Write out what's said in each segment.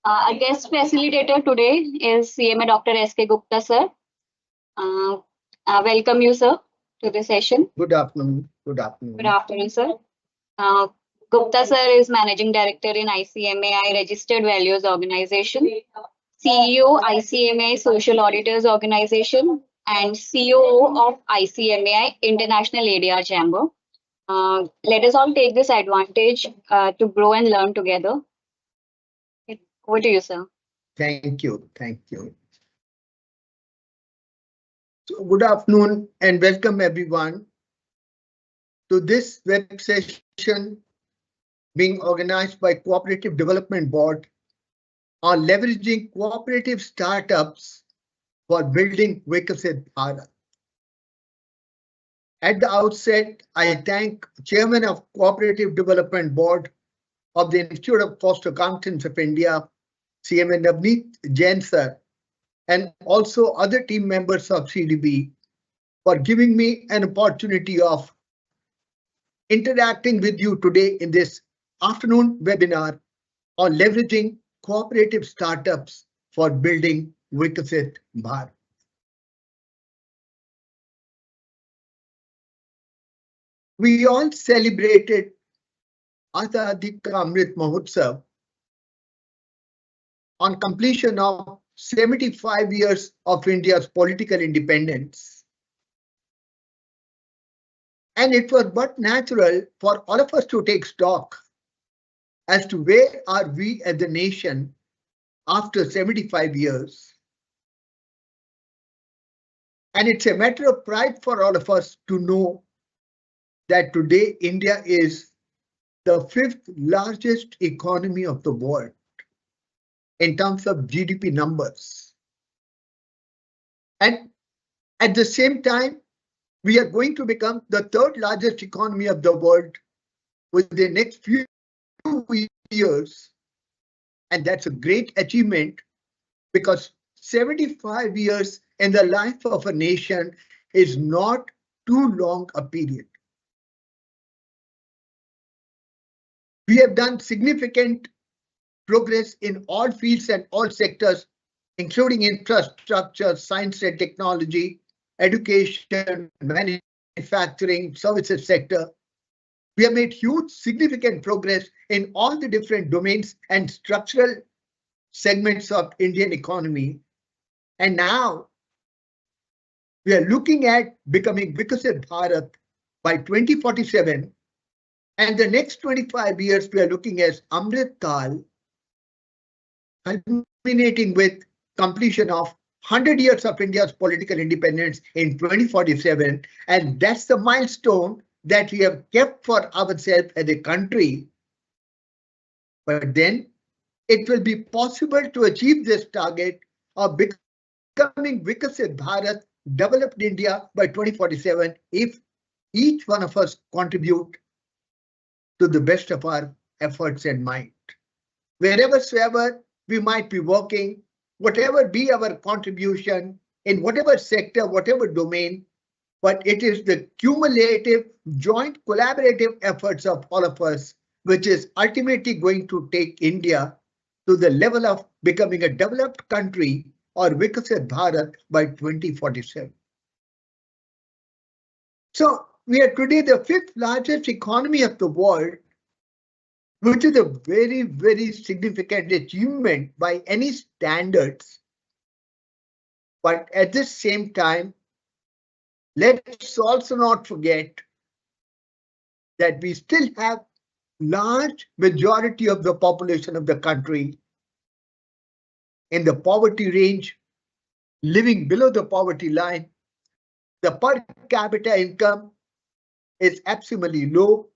Our guest facilitator today is CMA Dr. S.K. Gupta, sir. Uh, Welcome you, sir, to the session. Good afternoon. Good Good afternoon. afternoon, sir. Uh, Gupta, sir, is Managing Director in ICMAI Registered Values Organization, CEO ICMAI Social Auditors Organization, and COO of ICMAI International ADR Chamber. Let us all take this advantage to grow and learn together. Over to you, sir. Thank you. Thank you. So good afternoon and welcome everyone to this web session being organized by Cooperative Development Board on leveraging cooperative startups for building Viksit Bharat. At the outset, I thank Chairman of Cooperative Development Board of the Institute of Cost Accountants of India, CMA Navneet Jain sir, and also other team members of CDB for giving me an opportunity of interacting with you today in this afternoon webinar on leveraging cooperative startups for building Viksit Bharat. We all celebrated Azadi Ka Amrit Mahotsav on completion of 75 years of India's political independence. And it was but natural for all of us to take stock as to where are we as a nation after 75 years. And it's a matter of pride for all of us to know that today India is the 5th largest economy of the world in terms of GDP numbers. And at the same time, we are going to become the 3rd largest economy of the world within the next few years. And that's a great achievement because 75 years in the life of a nation is not too long a period. We have done significant progress in all fields and all sectors, including infrastructure, science and technology, education, manufacturing, services sector. We have made huge significant progress in all the different domains and structural segments of Indian economy. And now we are looking at becoming Viksit Bharat by 2047. And the next 25 years, we are looking at Amrit Kal, culminating with completion of 100 years of India's political independence in 2047. And that's the milestone that we have kept for ourselves as a country. But then it will be possible to achieve this target of becoming Viksit Bharat, developed India by 2047 if each one of us contribute to the best of our efforts and might. Wherever we might be working, whatever be our contribution in whatever sector, whatever domain, but it is the cumulative, joint, collaborative efforts of all of us, which is ultimately going to take India to the level of becoming a developed country or Viksit Bharat by 2047. So we are today the 5th largest economy of the world, which is a very, very significant achievement by any standards. But at the same time, let's also not forget that we still have large majority of the population of the country in the poverty range, living below the poverty line. The per capita income is absolutely low.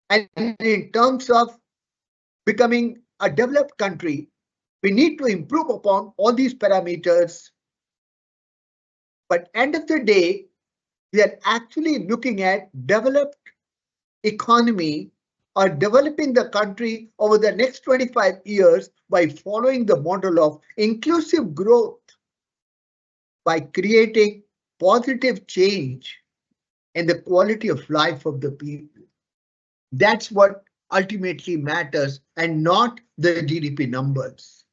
And in terms of becoming a developed country, we need to improve upon all these parameters. But end of the day, we are actually looking at developed economy or developing the country over the next 25 years by following the model of inclusive growth, by creating positive change in the quality of life of the people. That's what ultimately matters and not the GDP numbers.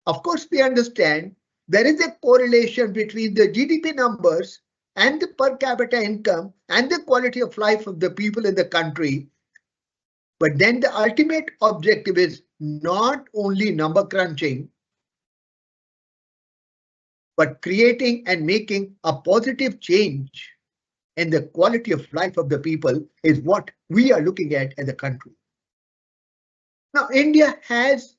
Of course, we understand there is a correlation between the GDP numbers and the per capita income and the quality of life of the people in the country. But then the ultimate objective is not only number crunching, but creating and making a positive change in the quality of life of the people is what we are looking at as a country. Now, India has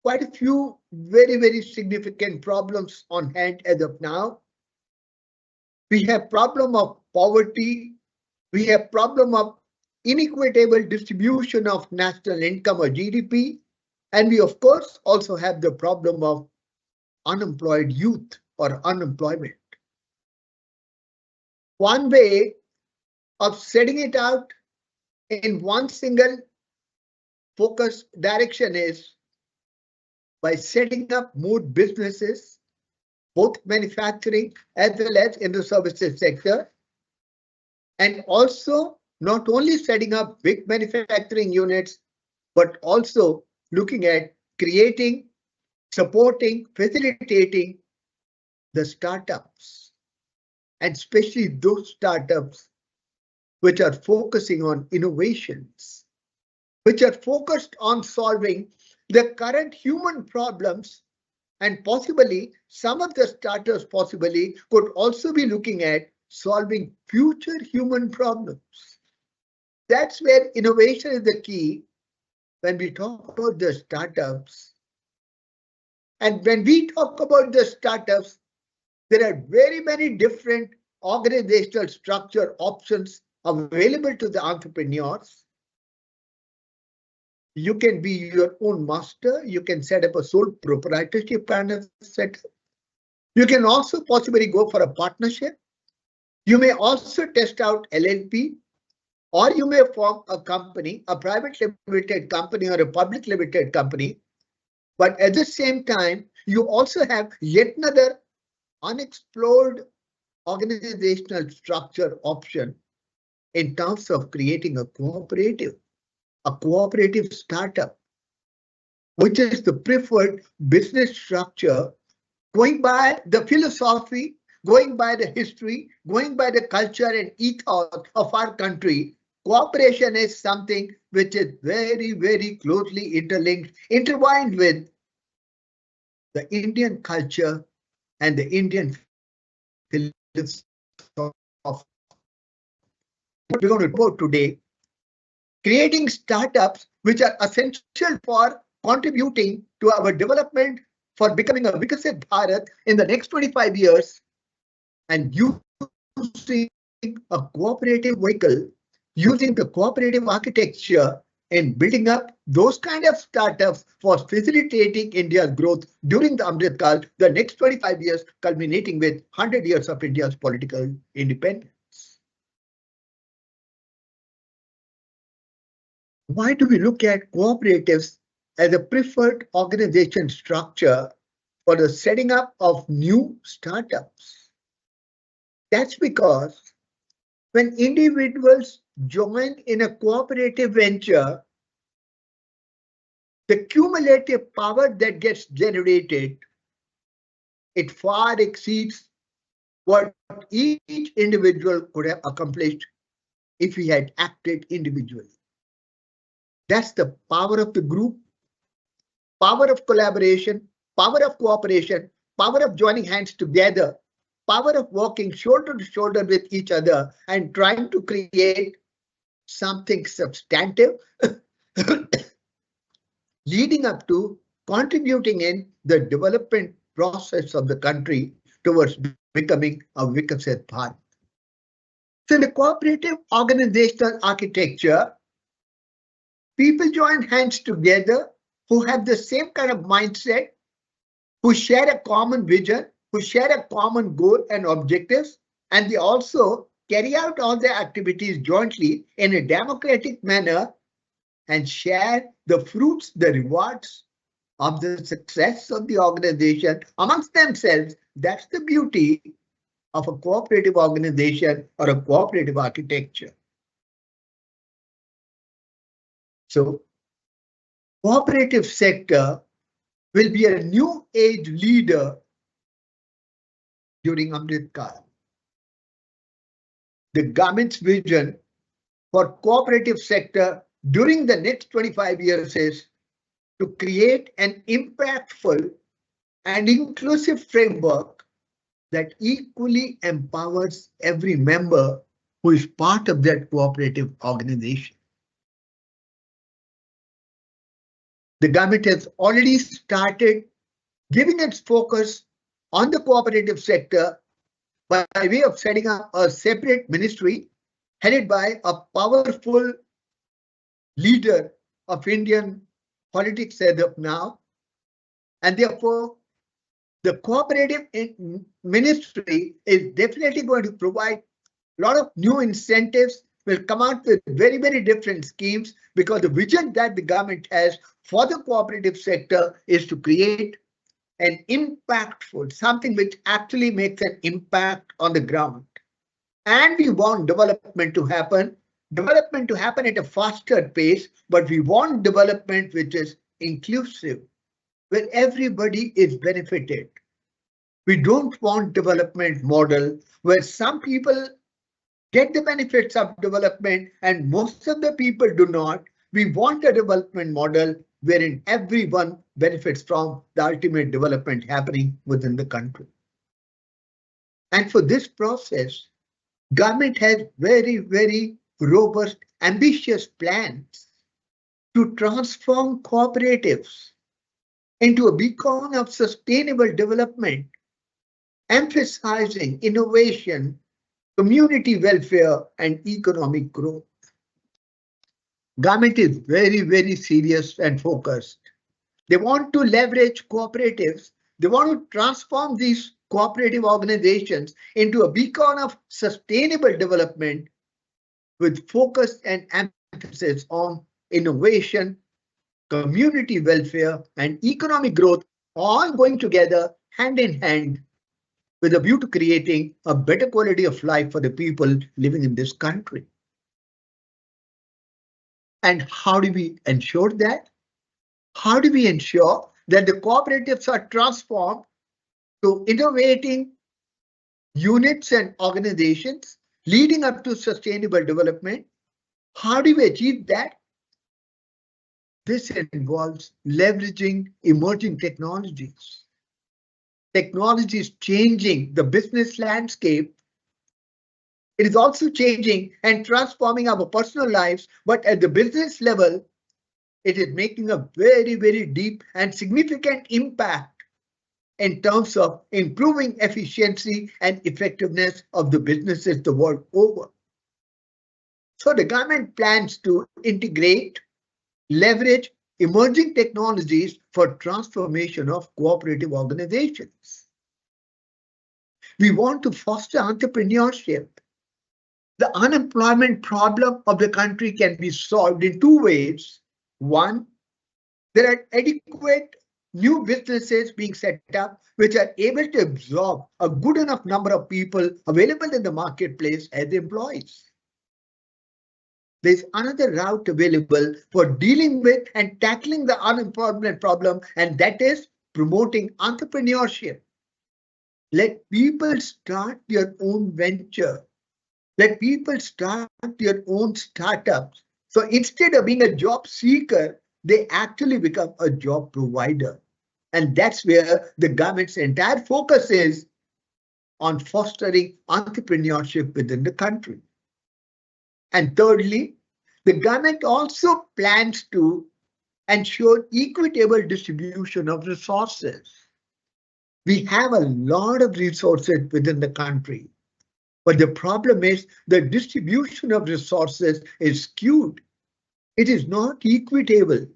quite a few very, very significant problems on hand as of now. We have problem of poverty. We have problem of inequitable distribution of national income or GDP. And we, of course, also have the problem of unemployed youth or unemployment. One way of setting it out in one single focus direction is by setting up more businesses, both manufacturing as well as in the services sector, and also not only setting up big manufacturing units, but also looking at creating, supporting, facilitating the startups, and especially those startups which are focusing on innovations, which are focused on solving the current human problems, and possibly some of the starters possibly could also be looking at solving future human problems. That's where innovation is the key when we talk about the startups. And when we talk about the startups, there are very many different organizational structure options available to the entrepreneurs. You can be your own master. You can set up a sole proprietorship kind of setup. You can also possibly go for a partnership. You may also test out LLP, or you may form a company, a private limited company or a public limited company. But at the same time, you also have yet another unexplored organizational structure option in terms of creating a cooperative startup, which is the preferred business structure, going by the philosophy, going by the history, going by the culture and ethos of our country. Cooperation is something which is very, very closely interlinked, intertwined with the Indian culture and the Indian philosophy. What we're going to talk about today, creating startups which are essential for contributing to our development for becoming a Viksit Bharat in the next 25 years, and using a cooperative vehicle, using the cooperative architecture in building up those kind of startups for facilitating India's growth during the Amrit Kal, the next 25 years, culminating with 100 years of India's political independence. Why do we look at cooperatives as a preferred organization structure for the setting up of new startups? That's because when individuals join in a cooperative venture, the cumulative power that gets generated, it far exceeds what each individual could have accomplished if he had acted individually. That's the power of the group, power of collaboration, power of cooperation, power of joining hands together, power of working shoulder to shoulder with each other and trying to create something substantive, leading up to contributing in the development process of the country towards becoming a Viksit Bharat. So in the cooperative organizational architecture, people join hands together who have the same kind of mindset, who share a common vision, who share a common goal and objectives, and they also carry out all their activities jointly in a democratic manner and share the fruits, the rewards of the success of the organization amongst themselves. That's the beauty of a cooperative organization or a cooperative architecture. So cooperative sector will be a new age leader during Amrit Kal. The government's vision for cooperative sector during the next 25 years is to create an impactful and inclusive framework that equally empowers every member who is part of that cooperative organization. The government has already started giving its focus on the cooperative sector by way of setting up a separate ministry headed by a powerful leader of Indian politics as of now. And therefore, the cooperative ministry is definitely going to provide a lot of new incentives, will come out with very, very different schemes, because the vision that the government has for the cooperative sector is to create an impactful, something which actually makes an impact on the ground. And we want development to happen at a faster pace, but we want development which is inclusive, where everybody is benefited. We don't want development model where some people get the benefits of development and most of the people do not. We want a development model wherein everyone benefits from the ultimate development happening within the country. And for this process, government has very, very robust, ambitious plans to transform cooperatives into a beacon of sustainable development, emphasizing innovation, community welfare, and economic growth. Government is very, very serious and focused. They want to leverage cooperatives. They want to transform these cooperative organizations into a beacon of sustainable development with focus and emphasis on innovation, community welfare, and economic growth, all going together hand in hand with a view to creating a better quality of life for the people living in this country. And how do we ensure that? How do we ensure that the cooperatives are transformed to innovating units and organizations leading up to sustainable development? How do we achieve that? This involves leveraging emerging technologies. Technology is changing the business landscape. It is also changing and transforming our personal lives, but at the business level, it is making a very, very deep and significant impact in terms of improving efficiency and effectiveness of the businesses the world over. So the government plans to integrate, leverage emerging technologies for transformation of cooperative organizations. We want to foster entrepreneurship. The unemployment problem of the country can be solved in two ways. One, there are adequate new businesses being set up which are able to absorb a good enough number of people available in the marketplace as employees. There's another route available for dealing with and tackling the unemployment problem, and that is promoting entrepreneurship. Let people start their own venture. Let people start their own startups. So instead of being a job seeker, they actually become a job provider. And that's where the government's entire focus is on fostering entrepreneurship within the country. And thirdly, the government also plans to ensure equitable distribution of resources. We have a lot of resources within the country, but the problem is the distribution of resources is skewed. It is not equitable.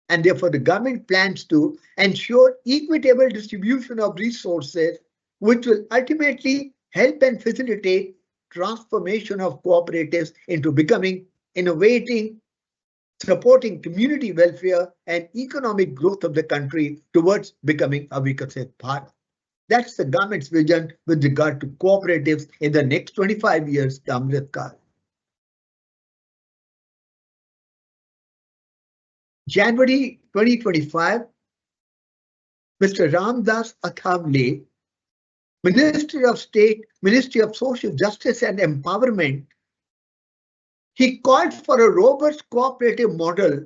And therefore, the government plans to ensure equitable distribution of resources, which will ultimately help and facilitate transformation of cooperatives into becoming innovating, supporting community welfare and economic growth of the country towards becoming a Viksit Bharat. That's the government's vision with regard to cooperatives in the next 25 years, the Amrit Kal. January 2025, Mr. Ramdas Athavale, Minister of State, Ministry of Social Justice and Empowerment, he called for a robust cooperative model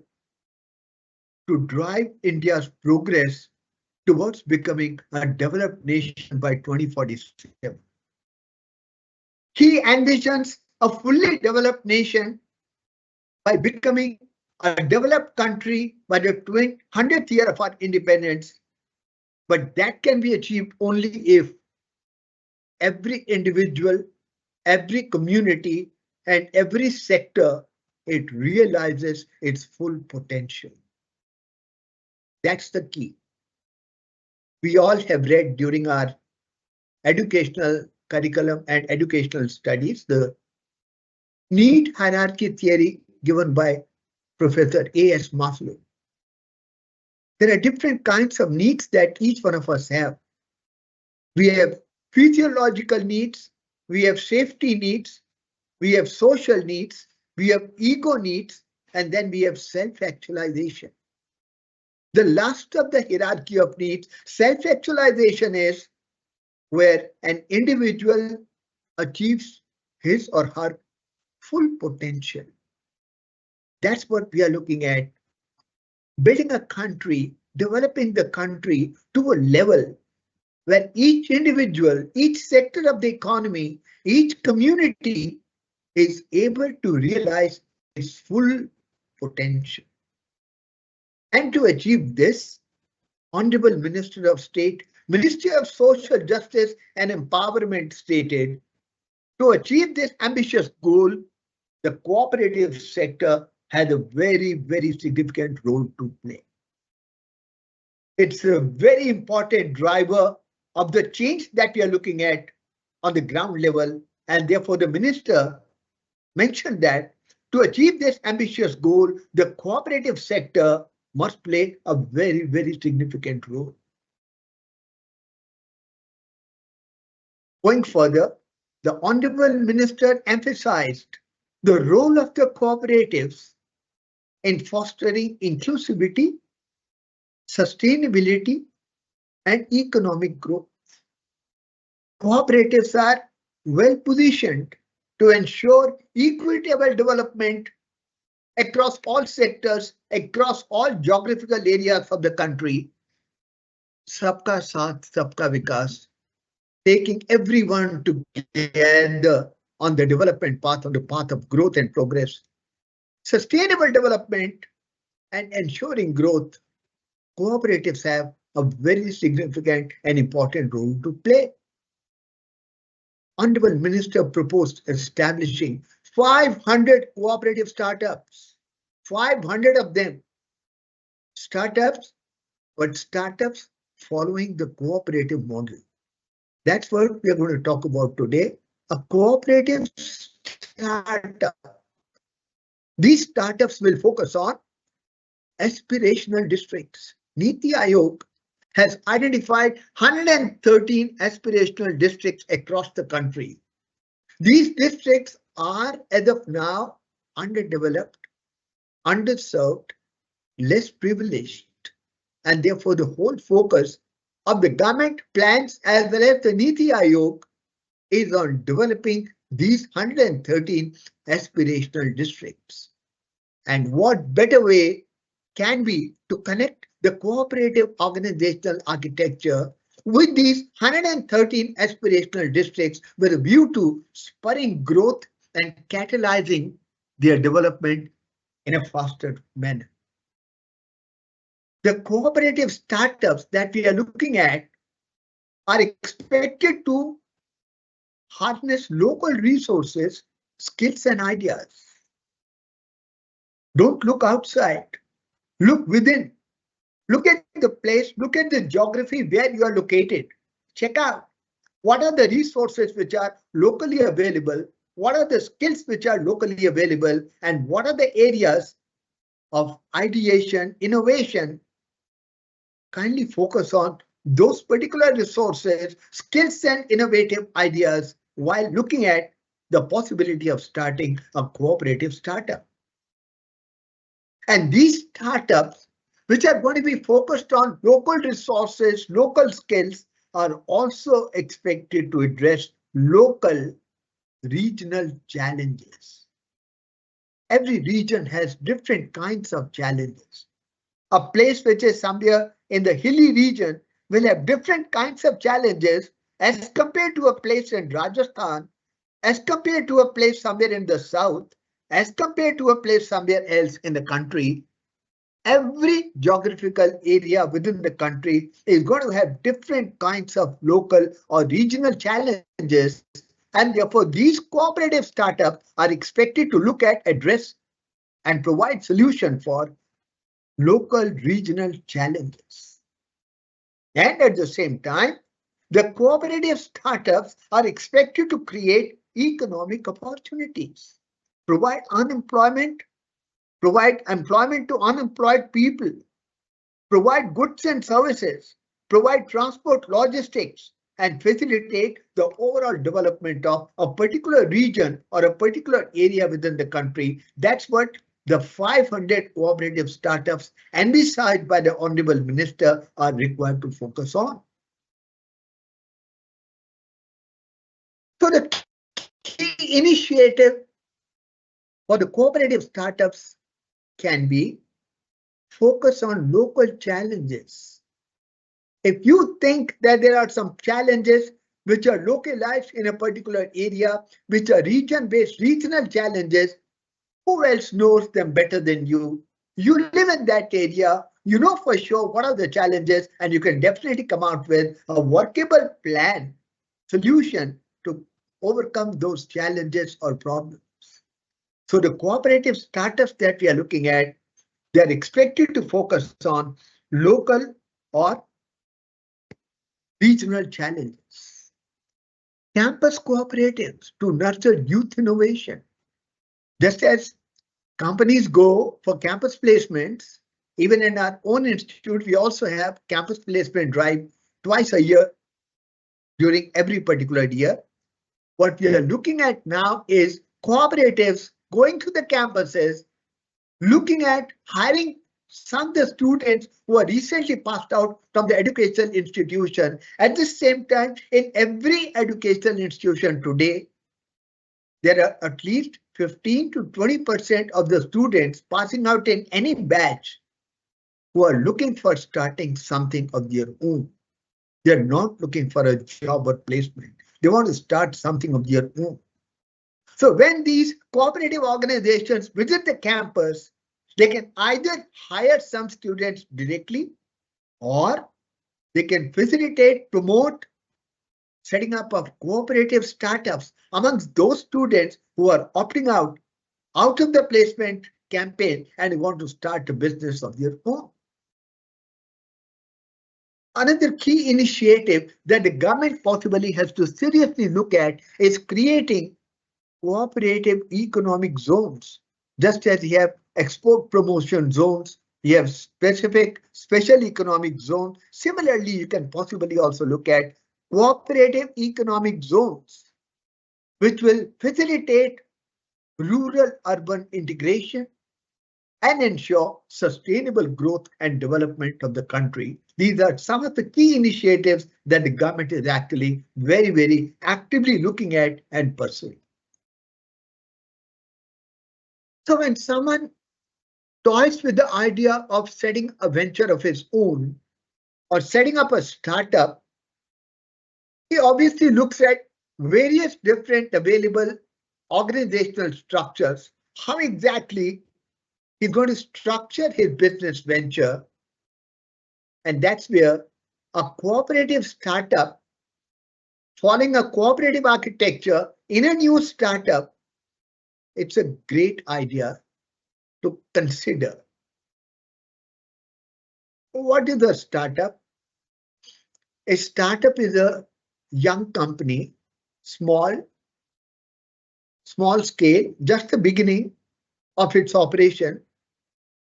to drive India's progress towards becoming a developed nation by 2047. He envisions a fully developed nation by becoming a developed country by the 100th year of our independence, but that can be achieved only if every individual, every community, and every sector, it realizes its full potential. That's the key. We all have read during our educational curriculum and educational studies the need hierarchy theory given by Professor A.S. Maslow. There are different kinds of needs that each one of us have. We have physiological needs, we have safety needs, we have social needs, we have ego needs, and then we have self-actualization. The last of the hierarchy of needs, self-actualization, is where an individual achieves his or her full potential. That's what we are looking at. Building a country, developing the country to a level where each individual, each sector of the economy, each community is able to realize its full potential. And to achieve this, Honorable Minister of State, Ministry of Social Justice and Empowerment stated, to achieve this ambitious goal, the cooperative sector has a very, very significant role to play. It's a very important driver of the change that we are looking at on the ground level, and therefore the minister mentioned that to achieve this ambitious goal, the cooperative sector must play a very, very significant role. Going further, the Honorable Minister emphasized the role of the cooperatives in fostering inclusivity, sustainability, and economic growth. Cooperatives are well positioned to ensure equitable development across all sectors, across all geographical areas of the country. Sabka Saath, Sabka Vikas, taking everyone together on the development path, on the path of growth and progress. Sustainable development and ensuring growth, cooperatives have a very significant and important role to play. Honorable Minister proposed establishing 500 cooperative startups, 500 of them. Startups, but startups following the cooperative model. That's what we are going to talk about today, a cooperative startup. These startups will focus on aspirational districts. Niti Aayog has identified 113 aspirational districts across the country. These districts are, as of now, underdeveloped, underserved, less privileged, and therefore the whole focus of the government plans as well as the Niti Aayog is on developing these 113 aspirational districts. And what better way can be to connect the cooperative organizational architecture with these 113 aspirational districts with a view to spurring growth and catalyzing their development in a faster manner. The cooperative startups that we are looking at are expected to harness local resources, skills, and ideas. Don't look outside, look within. Look at the place, look at the geography where you are located. Check out what are the resources which are locally available, what are the skills which are locally available, and what are the areas of ideation, innovation. Kindly focus on those particular resources, skills, and innovative ideas while looking at the possibility of starting a cooperative startup. And these startups, which are going to be focused on local resources, local skills, are also expected to address local regional challenges. Every region has different kinds of challenges. A place which is somewhere in the hilly region will have different kinds of challenges as compared to a place in Rajasthan, as compared to a place somewhere in the south, as compared to a place somewhere else in the country. Every geographical area within the country is going to have different kinds of local or regional challenges, and therefore these cooperative startups are expected to look at, address, and provide solution for local regional challenges. And at the same time, the cooperative startups are expected to create economic opportunities, provide unemployment, provide employment to unemployed people, provide goods and services, provide transport logistics, and facilitate the overall development of a particular region or a particular area within the country. That's what the 500 cooperative startups envisaged by the Honorable Minister are required to focus on. So the key initiative for the cooperative startups can be focus on local challenges. If you think that there are some challenges which are localized in a particular area, which are region-based regional challenges, who else knows them better than you? You live in that area, you know for sure what are the challenges, and you can definitely come out with a workable plan, solution to overcome those challenges or problems. So the cooperative startups that we are looking at, they are expected to focus on local or regional challenges. Campus cooperatives to nurture youth innovation. Just as companies go for campus placements, even in our own institute, we also have campus placement drive twice a year during every particular year. What we are looking at now is cooperatives going to the campuses, looking at hiring some of the students who are recently passed out from the educational institution. At the same time, in every educational institution today, there are at least 15 to 20% of the students passing out in any batch who are looking for starting something of their own. They're not looking for a job or placement. They want to start something of their own. So when these cooperative organizations visit the campus, they can either hire some students directly or they can facilitate, promote, setting up of cooperative startups amongst those students who are opting out of the placement campaign and want to start a business of their own. Another key initiative that the government possibly has to seriously look at is creating cooperative economic zones. Just as you have export promotion zones, you have special economic zone. Similarly, you can possibly also look at cooperative economic zones, which will facilitate rural-urban integration and ensure sustainable growth and development of the country. These are some of the key initiatives that the government is actually very actively looking at and pursuing. So when someone toys with the idea of setting a venture of his own or setting up a startup, he obviously looks at various different available organizational structures, how exactly he's going to structure his business venture. And that's where a cooperative startup, following a cooperative architecture in a new startup, it's a great idea to consider. What is a startup? A startup is a young company, small scale, just the beginning of its operation,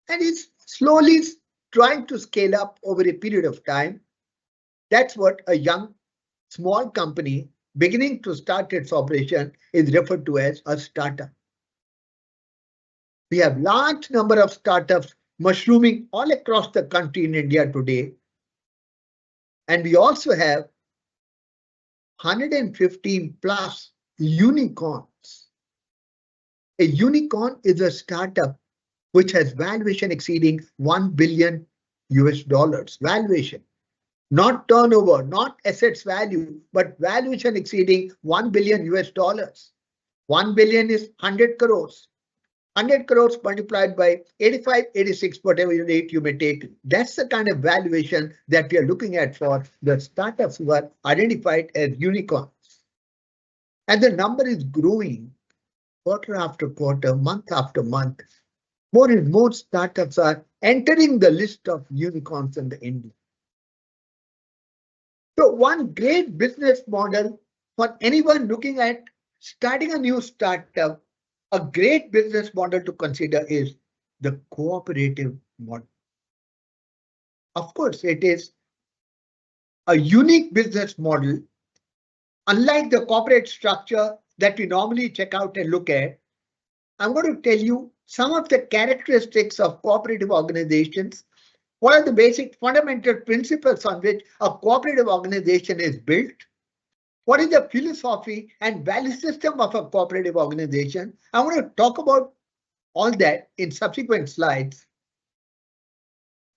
and it's slowly trying to scale up over a period of time. That's what a young, small company beginning to start its operation is referred to as a startup. We have large number of startups mushrooming all across the country in India today. And we also have 115 plus unicorns. A unicorn is a startup which has valuation exceeding 1 billion US dollars. Valuation, not turnover, not assets value, but valuation exceeding 1 billion US dollars. 1 billion is 100 crores. 100 crores multiplied by 85, 86, whatever rate you may take. That's the kind of valuation that we are looking at for the startups who are identified as unicorns. And the number is growing quarter after quarter, month after month. More and more startups are entering the list of unicorns in the India. So one great business model for anyone looking at starting a new startup, a great business model to consider is the cooperative model. Of course, it is a unique business model. Unlike the corporate structure that we normally check out and look at, I'm going to tell you some of the characteristics of cooperative organizations. What are the basic fundamental principles on which a cooperative organization is built? What is the philosophy and value system of a cooperative organization? I want to talk about all that in subsequent slides.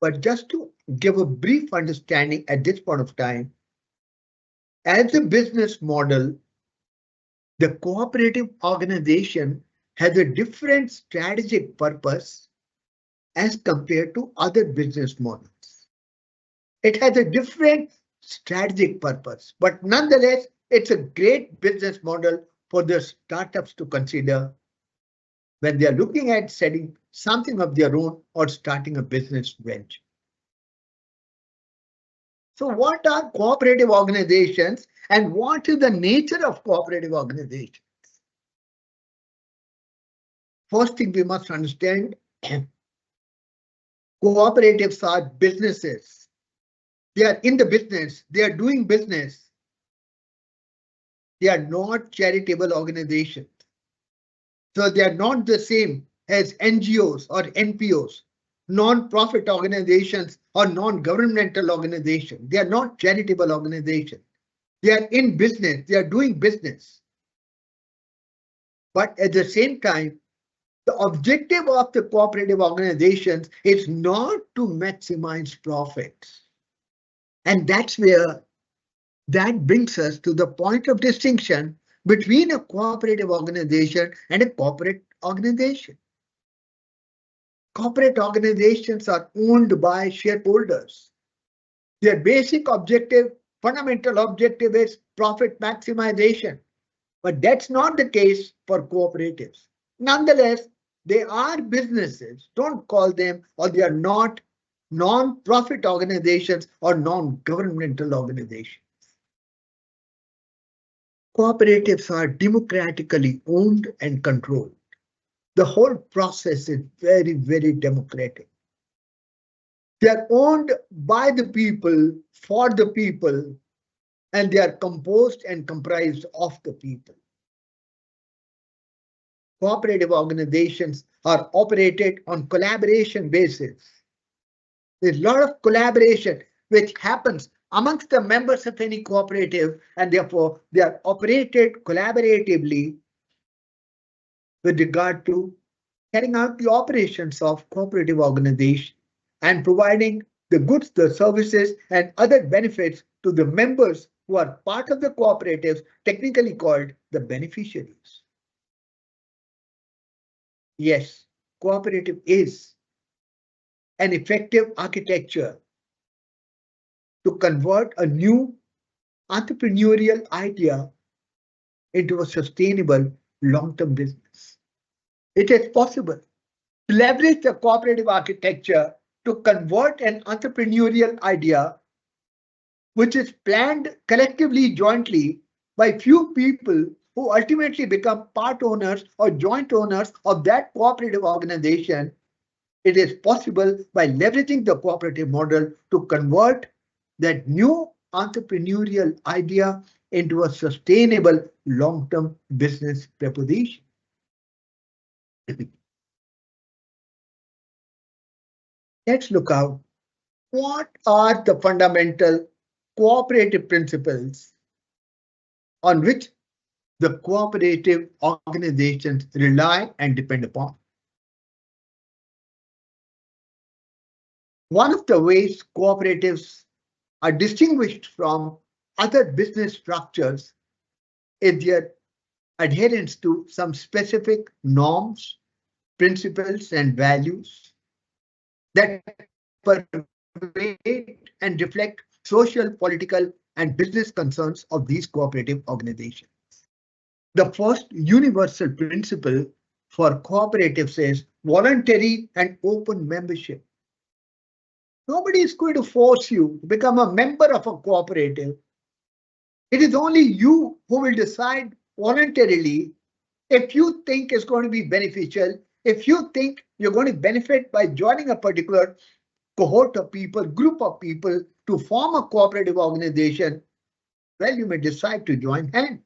But just to give a brief understanding at this point of time, as a business model, the cooperative organization has a different strategic purpose as compared to other business models. It has a different strategic purpose, but nonetheless, it's a great business model for the startups to consider when they are looking at setting something of their own or starting a business venture. So what are cooperative organizations and what is the nature of cooperative organizations? First thing we must understand, cooperatives are businesses. They are in the business, they are doing business. They are not charitable organizations. So they are not the same as NGOs or NPOs, non-profit organizations or non-governmental organizations. They are not charitable organizations. They are in business, they are doing business. But at the same time, the objective of the cooperative organizations is not to maximize profits. And that's where that brings us to the point of distinction between a cooperative organization and a corporate organization. Corporate organizations are owned by shareholders. Their basic objective, fundamental objective is profit maximization. But that's not the case for cooperatives. Nonetheless, they are businesses. Don't call them, or they are not non-profit organizations or non-governmental organizations. Cooperatives are democratically owned and controlled. The whole process is very, very democratic. They are owned by the people, for the people, and they are composed and comprised of the people. Cooperative organizations are operated on collaboration basis. There's a lot of collaboration which happens amongst the members of any cooperative, and therefore they are operated collaboratively with regard to carrying out the operations of cooperative organization and providing the goods, the services, and other benefits to the members who are part of the cooperatives, technically called the beneficiaries. Yes, cooperative is an effective architecture to convert a new entrepreneurial idea into a sustainable long-term business. It is possible to leverage the cooperative architecture to convert an entrepreneurial idea which is planned collectively, jointly by few people who ultimately become part owners or joint owners of that cooperative organization. It is possible by leveraging the cooperative model to convert that new entrepreneurial idea into a sustainable long-term business proposition. Let's look out. What are the fundamental cooperative principles on which the cooperative organizations rely and depend upon? One of the ways cooperatives are distinguished from other business structures is their adherence to some specific norms, principles, and values that pervade and reflect social, political, and business concerns of these cooperative organizations. The first universal principle for cooperatives is voluntary and open membership. Nobody is going to force you to become a member of a cooperative. It is only you who will decide voluntarily if you think it's going to be beneficial, if you think you're going to benefit by joining a particular cohort of people, group of people to form a cooperative organization, well, you may decide to join hands.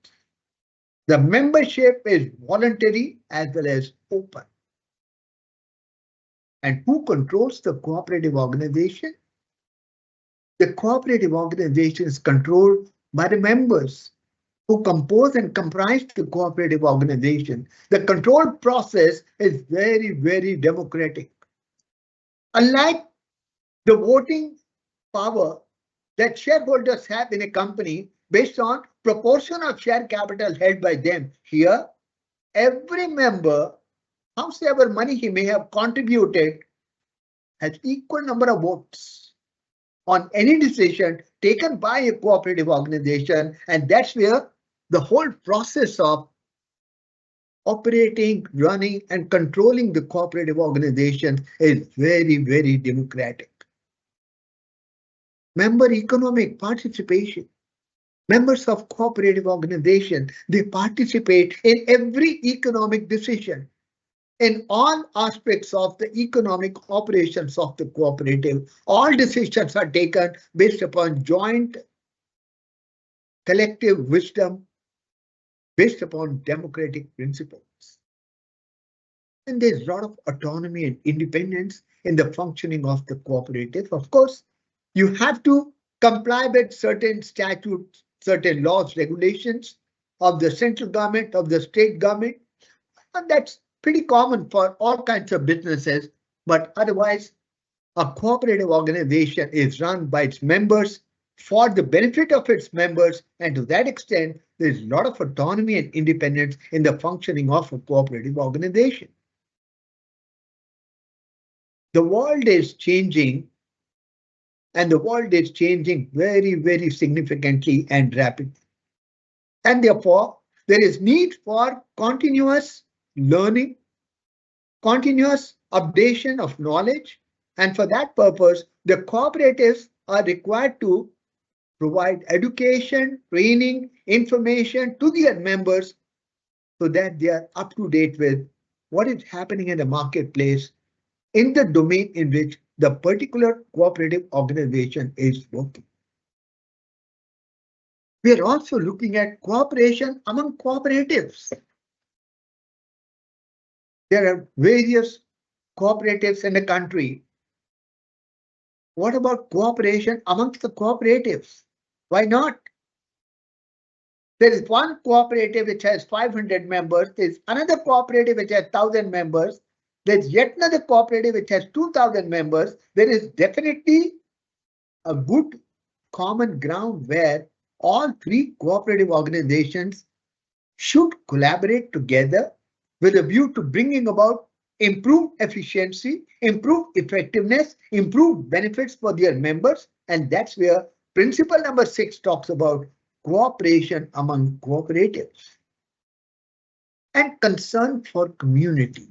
The membership is voluntary as well as open. And who controls the cooperative organization? The cooperative organization is controlled by the members who compose and comprise the cooperative organization. The control process is very, very democratic. Unlike the voting power that shareholders have in a company based on proportion of share capital held by them, here, every member, howsoever money he may have contributed, has equal number of votes on any decision taken by a cooperative organization, and that's where the whole process of operating, running, and controlling the cooperative organization is very, very democratic. Member economic participation. Members of cooperative organization, they participate in every economic decision, in all aspects of the economic operations of the cooperative. All decisions are taken based upon joint collective wisdom, based upon democratic principles. And there's a lot of autonomy and independence in the functioning of the cooperative. Of course, you have to comply with certain statutes, certain laws, regulations of the central government, of the state government, and that's pretty common for all kinds of businesses. But otherwise, a cooperative organization is run by its members for the benefit of its members, and to that extent, there's a lot of autonomy and independence in the functioning of a cooperative organization. The world is changing, and the world is changing very, very significantly and rapidly. And therefore, there is need for continuous learning, continuous updation of knowledge, and for that purpose, the cooperatives are required to provide education, training, information to their members so that they are up to date with what is happening in the marketplace in the domain in which the particular cooperative organization is working. We are also looking at cooperation among cooperatives. There are various cooperatives in the country. What about cooperation amongst the cooperatives? Why not? There is one cooperative which has 500 members. There's another cooperative which has 1,000 members. There's yet another cooperative which has 2,000 members. There is definitely a good common ground where all three cooperative organizations should collaborate together with a view to bringing about improved efficiency, improved effectiveness, improved benefits for their members. And that's where principle number 6 talks about cooperation among cooperatives and concern for community.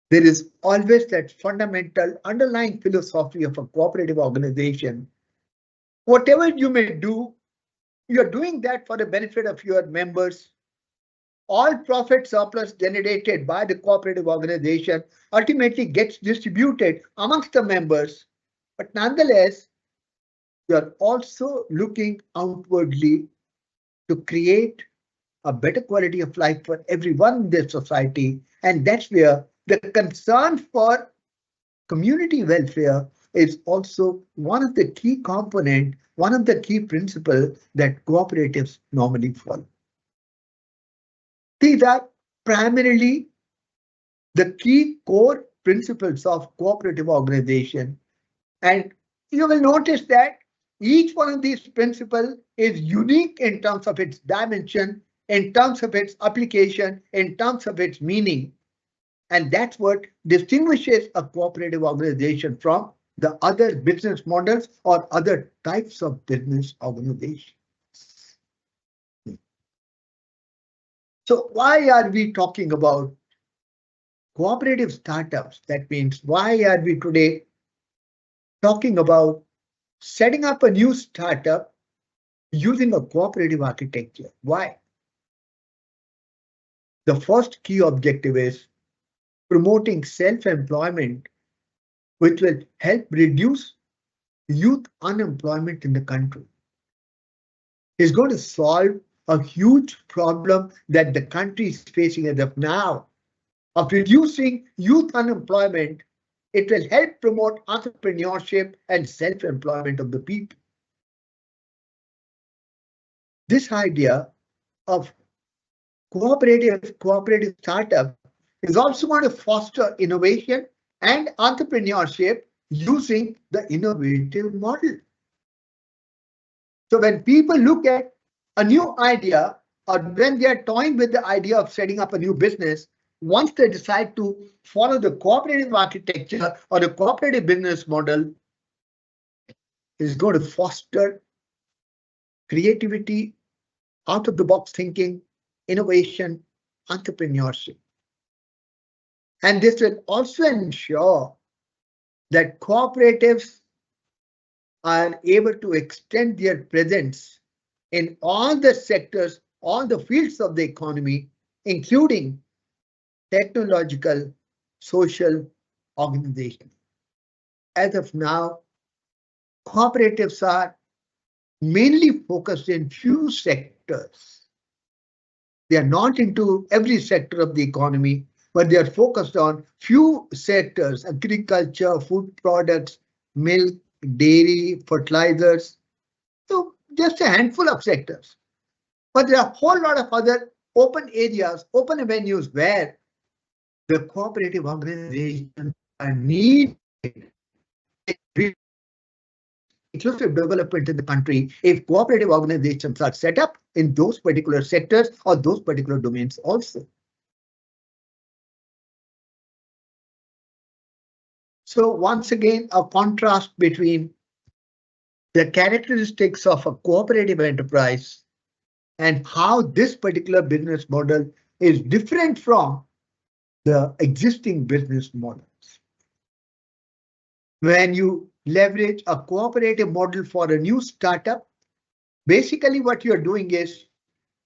There is always that fundamental underlying philosophy of a cooperative organization. Whatever you may do, you're doing that for the benefit of your members. All profit surplus generated by the cooperative organization ultimately gets distributed amongst the members. But nonetheless, you're also looking outwardly to create a better quality of life for everyone in this society. And that's where the concern for community welfare is also one of the key component, one of the key principles that cooperatives normally follow. These are primarily the key core principles of cooperative organization. And you will notice that each one of these principles is unique in terms of its dimension, in terms of its application, in terms of its meaning. And that's what distinguishes a cooperative organization from the other business models or other types of business organizations. So why are we talking about cooperative startups? That means why are we today talking about setting up a new startup using a cooperative architecture? Why? The first key objective is promoting self-employment, which will help reduce youth unemployment in the country. Is going to solve a huge problem that the country is facing as of now of reducing youth unemployment. It will help promote entrepreneurship and self-employment of the people. This idea of cooperative startup is also going to foster innovation and entrepreneurship using the innovative model. So when people look at a new idea or when they are toying with the idea of setting up a new business, once they decide to follow the cooperative architecture or the cooperative business model, is going to foster creativity, out of the box thinking, innovation, entrepreneurship. And this will also ensure that cooperatives are able to extend their presence in all the sectors, all the fields of the economy, including technological, social organizations. As of now, cooperatives are mainly focused in few sectors. They are not into every sector of the economy, but they are focused on few sectors: agriculture, food products, milk, dairy, fertilizers. So just a handful of sectors. But there are a whole lot of other open areas, open avenues where the cooperative organizations are needed inclusive development in the country if cooperative organizations are set up in those particular sectors or those particular domains also. So once again, a contrast between the characteristics of a cooperative enterprise and how this particular business model is different from the existing business models. When you leverage a cooperative model for a new startup, basically what you're doing is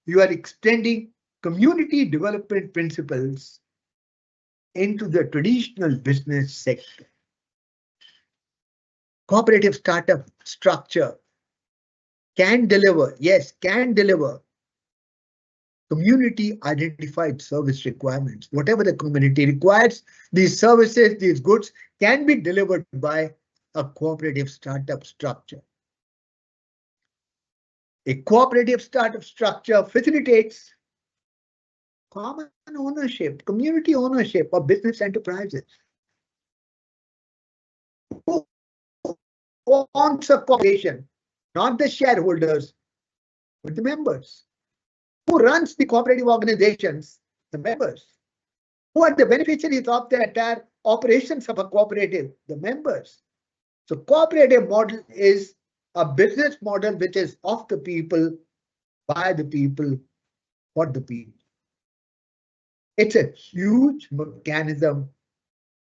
you are extending community development principles into the traditional business sector. Cooperative startup structure can deliver, yes, can deliver community identified service requirements. Whatever the community requires, these services, these goods can be delivered by a cooperative startup structure. A cooperative startup structure facilitates common ownership, community ownership of business enterprises. Who owns a corporation? Not the shareholders, but the members. Who runs the cooperative organizations? The members. Who are the beneficiaries of the entire operations of a cooperative? The members. So cooperative model is a business model which is of the people, by the people, for the people. It's a huge mechanism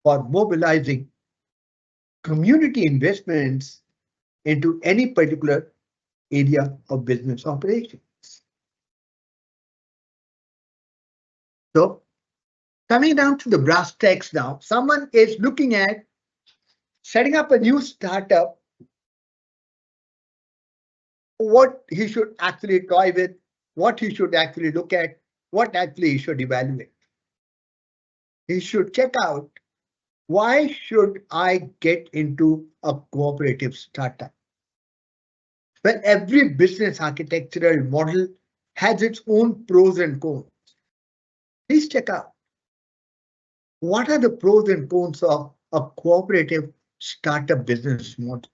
for mobilizing community investments into any particular area of business operations. So coming down to the brass tacks now, someone is looking at setting up a new startup, what he should actually toy with, what he should actually look at, what actually he should evaluate. He should check out Why should I get into a cooperative startup? Well, every business architectural model has its own pros and cons. Please check out what are the pros and cons of a cooperative startup business model.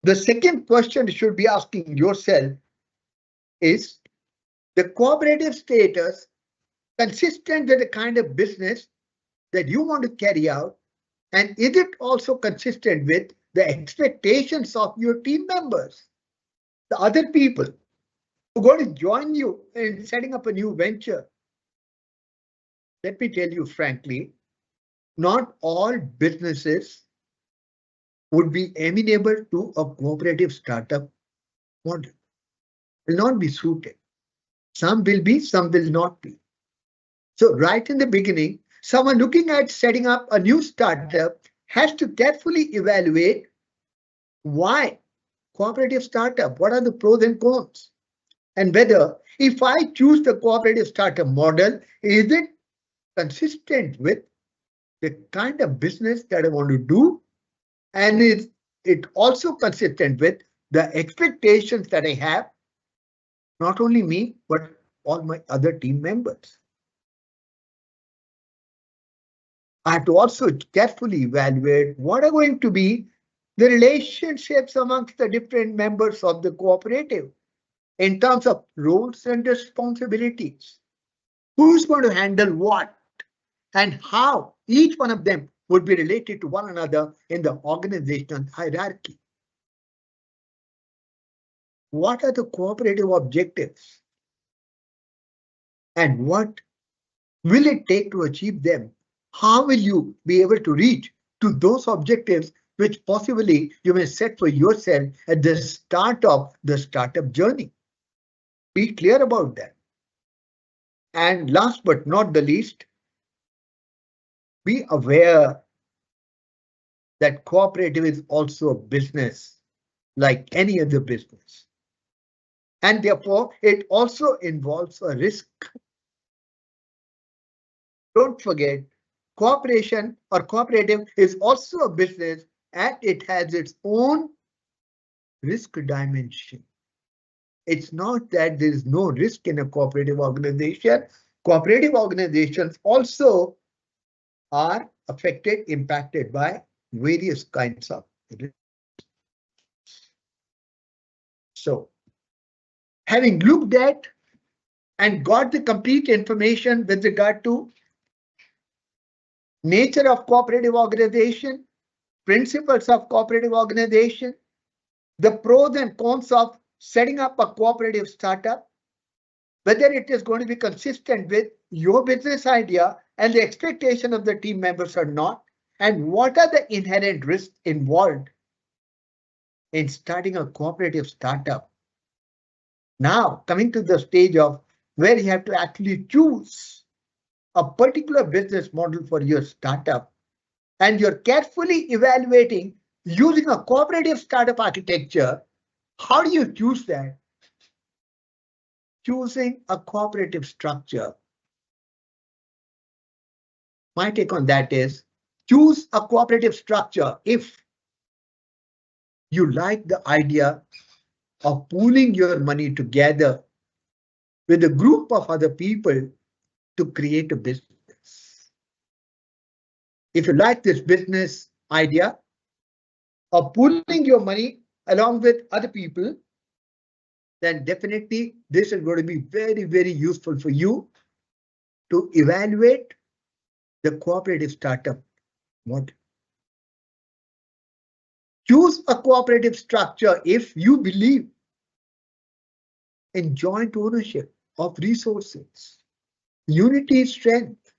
The second question you should be asking yourself is the cooperative status consistent with the kind of business that you want to carry out, and is it also consistent with the expectations of your team members, the other people who are going to join you in setting up a new venture? Let me tell you frankly, not all businesses would be amenable to a cooperative startup model, will not be suited. Some will be, some will not be. So right in the beginning, someone looking at setting up a new startup has to carefully evaluate why cooperative startup, what are the pros and cons, and whether if I choose the cooperative startup model, is it consistent with the kind of business that I want to do, and is it also consistent with the expectations that I have, not only me, but all my other team members. I have to also carefully evaluate what are going to be the relationships amongst the different members of the cooperative in terms of roles and responsibilities. Who's going to handle what and how each one of them would be related to one another in the organizational hierarchy. What are the cooperative objectives? And what will it take to achieve them? How will you be able to reach to those objectives which possibly you may set for yourself at the start of the startup journey? Be clear about that. And last but not the least, be aware that cooperative is also a business like any other business. And therefore, it also involves a risk. Don't forget, cooperation or cooperative is also a business and it has its own risk dimension. It's not that there is no risk in a cooperative organization. Cooperative organizations also are affected, impacted by various kinds of risks. So, having looked at and got the complete information with regard to nature of cooperative organization, principles of cooperative organization, the pros and cons of setting up a cooperative startup, whether it is going to be consistent with your business idea and the expectation of the team members or not, and what are the inherent risks involved in starting a cooperative startup. Now, coming to the stage of where you have to actually choose a particular business model for your startup, and you're carefully evaluating using a cooperative startup architecture. How do you choose that? Choosing a cooperative structure. My take on that is choose a cooperative structure if you like the idea of pooling your money together with a group of other people to create a business. If you like this business idea of pooling your money along with other people, then definitely this is going to be very, very useful for you to evaluate the cooperative startup model. Choose a cooperative structure if you believe in joint ownership of resources, unity, strength.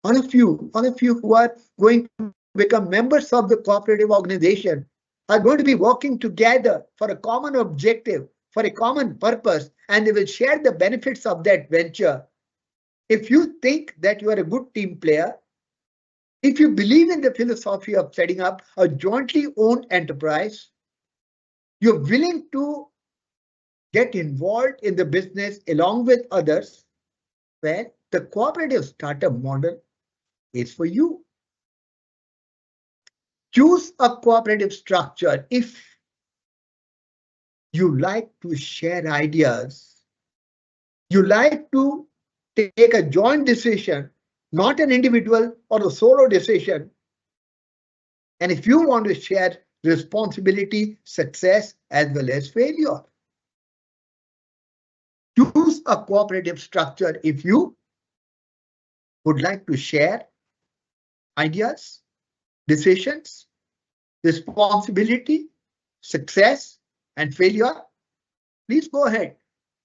All of you who are going to become members of the cooperative organization are going to be working together for a common objective, for a common purpose, and they will share the benefits of that venture. If you think that you are a good team player, if you believe in the philosophy of setting up a jointly owned enterprise, you're willing to get involved in the business along with others, well, the cooperative startup model is for you. Choose a cooperative structure if you like to share ideas. You like to take a joint decision, not an individual or a solo decision. And if you want to share responsibility, success, as well as failure. Choose a cooperative structure if you would like to share ideas, decisions, responsibility, success, and failure. Please go ahead.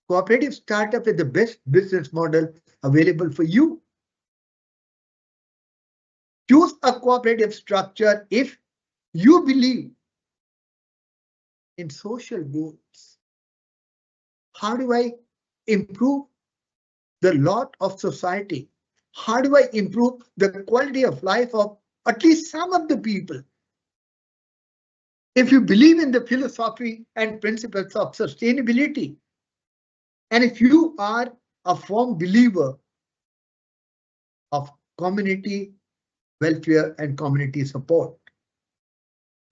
Cooperative startup is the best business model available for you. Choose a cooperative structure if you believe in social goals. How do I improve the lot of society? How do I improve the quality of life of at least some of the people? If you believe in the philosophy and principles of sustainability, and if you are a firm believer of community welfare and community support,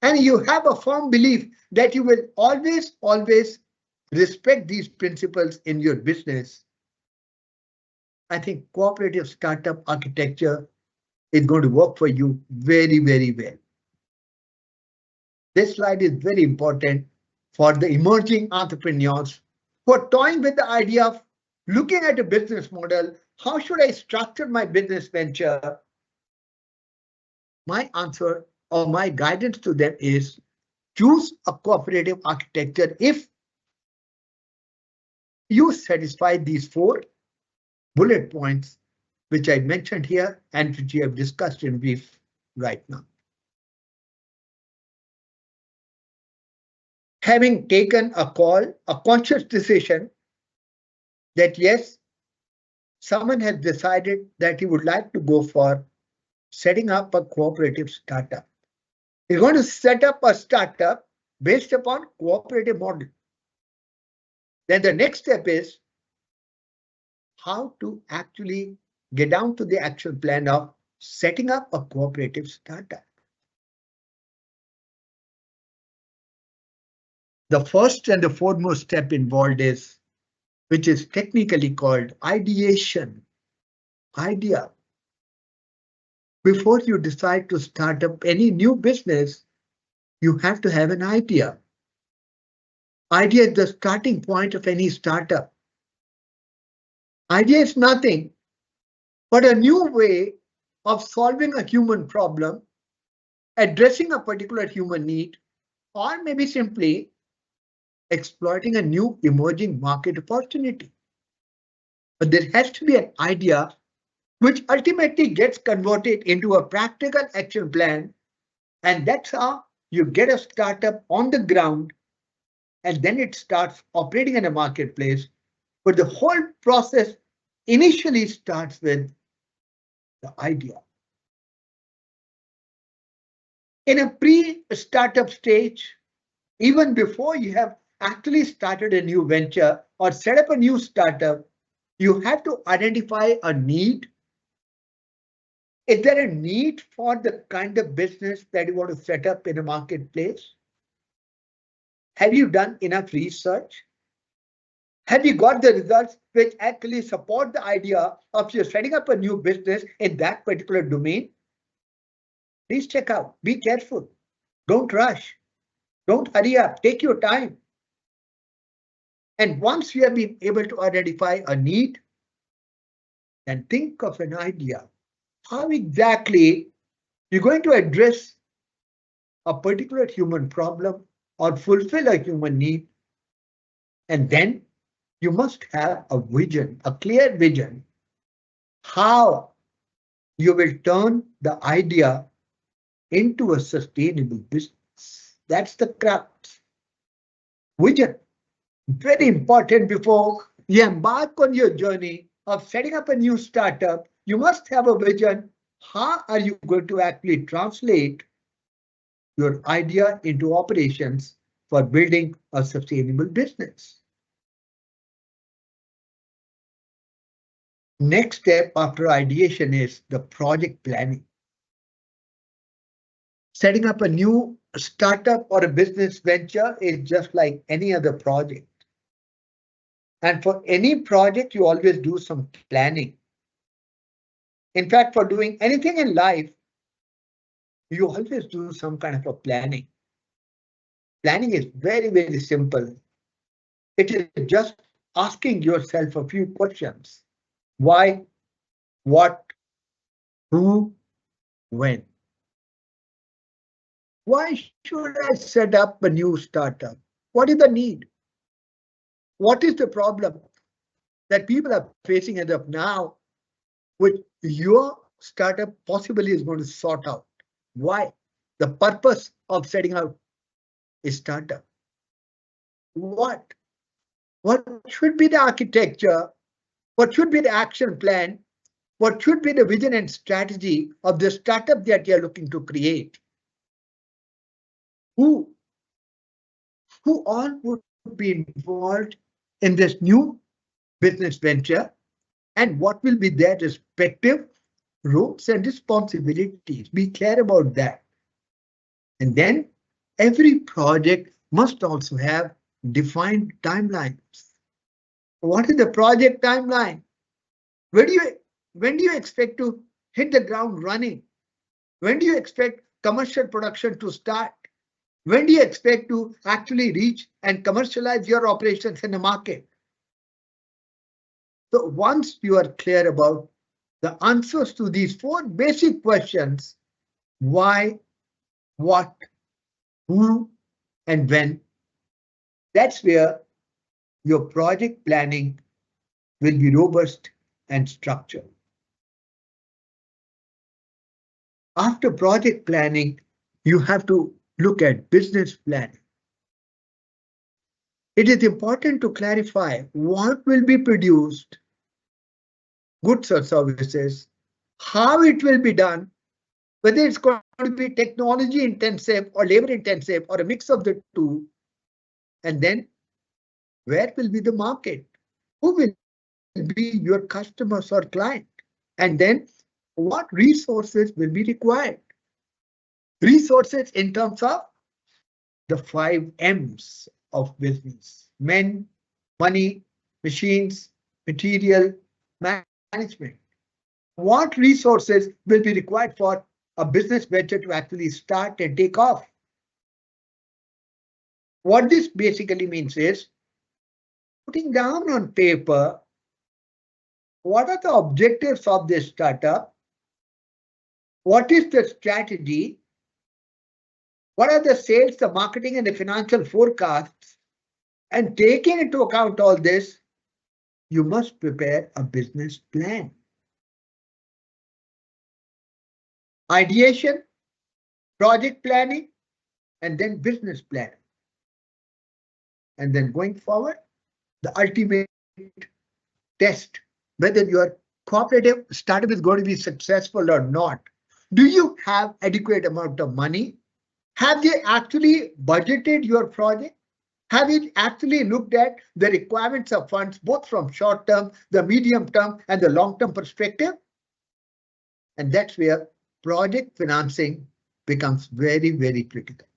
and you have a firm belief that you will always respect these principles in your business, I think cooperative startup architecture is going to work for you very, very well. This slide is very important for the emerging entrepreneurs who are toying with the idea of looking at a business model. How should I structure my business venture? My answer or my guidance to them is choose a cooperative architecture if you satisfy these 4 bullet points, which I mentioned here and which we have discussed in brief right now. Having taken a call, a conscious decision that yes, someone has decided that he would like to go for setting up a cooperative startup. He's going to set up a startup based upon cooperative model. Then the next step is how to actually get down to the actual plan of setting up a cooperative startup. The first and the foremost step involved is, which is technically called ideation, idea. Before you decide to start up any new business, you have to have an idea. Idea is the starting point of any startup. Idea is nothing but a new way of solving a human problem, addressing a particular human need, or maybe simply exploiting a new emerging market opportunity. But there has to be an idea which ultimately gets converted into a practical action plan. And that's how you get a startup on the ground, and then it starts operating in a marketplace. But the whole process initially starts with the idea. In a pre-startup stage, even before you have actually started a new venture or set up a new startup, you have to identify a need. Is there a need for the kind of business that you want to set up in a marketplace? Have you done enough research? Have you got the results which actually support the idea of you setting up a new business in that particular domain? Please check out. Be careful. Don't rush. Don't hurry up. Take your time. And once you have been able to identify a need, then think of an idea. How exactly you're going to address a particular human problem or fulfill a human need. And then you must have a vision, a clear vision, how you will turn the idea into a sustainable business. That's the craft. Vision, very important before you embark on your journey of setting up a new startup. You must have a vision. How are you going to actually translate your idea into operations for building a sustainable business? Next step after ideation is the project planning. Setting up a new startup or a business venture is just like any other project. And for any project, you always do some planning. In fact, for doing anything in life, you always do some kind of a planning. Planning is very, very simple. It is just asking yourself a few questions. Why, what, who, when? Why should I set up a new startup? What is the need? What is the problem that people are facing as of now, which your startup possibly is going to sort out? Why? The purpose of setting out a startup. What? What should be the architecture? What should be the action plan? What should be the vision and strategy of the startup that you're looking to create? Who all would be involved in this new business venture, and what will be their respective roles and responsibilities? Be clear about that. And then every project must also have defined timelines. What is the project timeline? When do you expect to hit the ground running? When do you expect commercial production to start? When do you expect to actually reach and commercialize your operations in the market? So once you are clear about the answers to these four basic questions, why, what, who, and when, that's where your project planning will be robust and structured. After project planning, you have to look at business planning. It is important to clarify what will be produced, goods or services, how it will be done, whether it's going to be technology intensive or labor intensive or a mix of the two, and then where will be the market? Who will be your customers or client? And then what resources will be required? Resources in terms of the 5 M's of business: men, money, machines, material, management. What resources will be required for a business venture to actually start and take off? What this basically means is putting down on paper what are the objectives of this startup, what is the strategy, what are the sales, the marketing, and the financial forecasts, and taking into account all this, you must prepare a business plan. Ideation, project planning, and then business plan. And then going forward, the ultimate test whether your cooperative startup is going to be successful or not. Do you have adequate amount of money? Have you actually budgeted your project? Have you actually looked at the requirements of funds, both from short term, the medium term, and the long term perspective? And that's where project financing becomes very, very critical.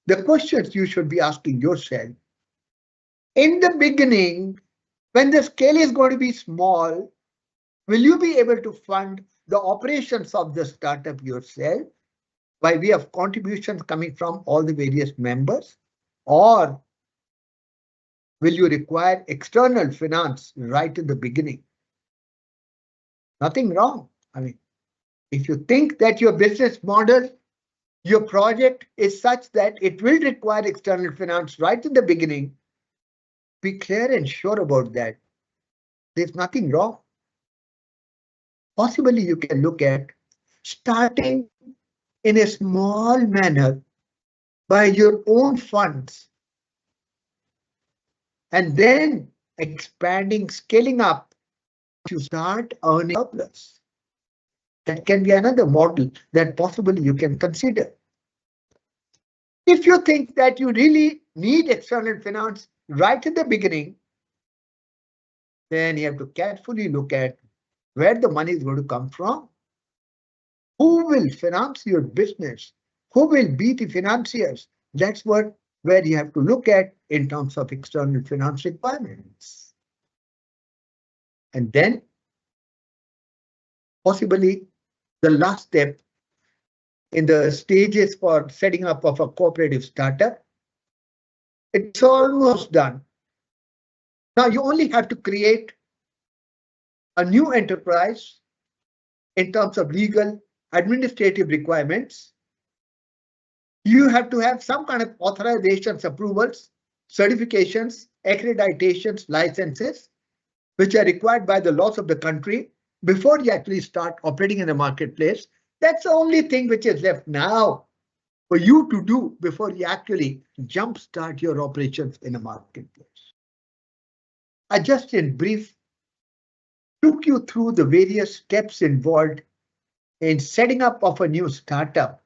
The questions you should be asking yourself in the beginning, when the scale is going to be small, will you be able to fund the operations of the startup yourself by way of contributions coming from all the various members? Or will you require external finance right in the beginning? Nothing wrong. I mean, if you think that your business model, your project is such that it will require external finance right in the beginning, be clear and sure about that. There's nothing wrong. Possibly you can look at starting in a small manner by your own funds and then expanding, scaling up to start earning surplus. That can be another model that possibly you can consider. If you think that you really need external finance right in the beginning, then you have to carefully look at where the money is going to come from, who will finance your business, who will be the financiers. That's where you have to look at in terms of external finance requirements. And then possibly the last step in the stages for setting up of a cooperative startup, it's almost done. Now you only have to create a new enterprise in terms of legal administrative requirements. You have to have some kind of authorizations, approvals, certifications, accreditations, licenses, which are required by the laws of the country before you actually start operating in the marketplace. That's the only thing which is left now for you to do before you actually jumpstart your operations in a marketplace. I just in brief took you through the various steps involved in setting up of a new startup,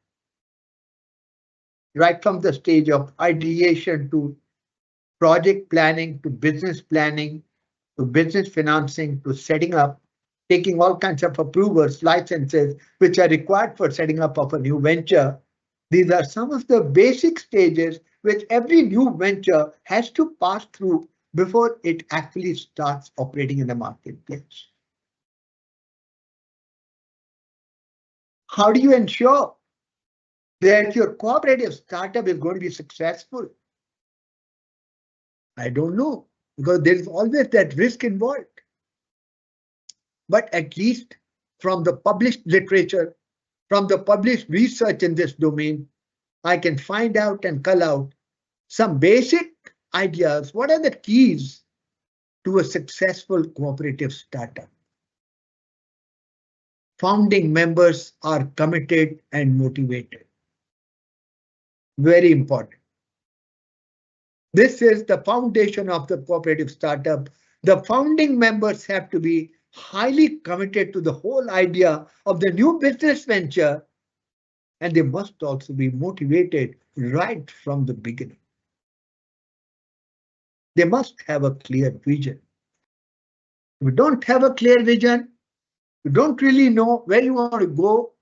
right from the stage of ideation to project planning to business planning to business financing to setting up, taking all kinds of approvals, licenses, which are required for setting up of a new venture. These are some of the basic stages which every new venture has to pass through before it actually starts operating in the marketplace. How do you ensure that your cooperative startup is going to be successful? I don't know, because there is always that risk involved. But at least from the published literature, from the published research in this domain, I can find out and cull out some basic ideas. What are the keys to a successful cooperative startup? Founding members are committed and motivated. Very important. This is the foundation of the cooperative startup. The founding members have to be highly committed to the whole idea of the new business venture, and they must also be motivated right from the beginning. They must have a clear vision. If you don't have a clear vision, you don't really know where you want to go,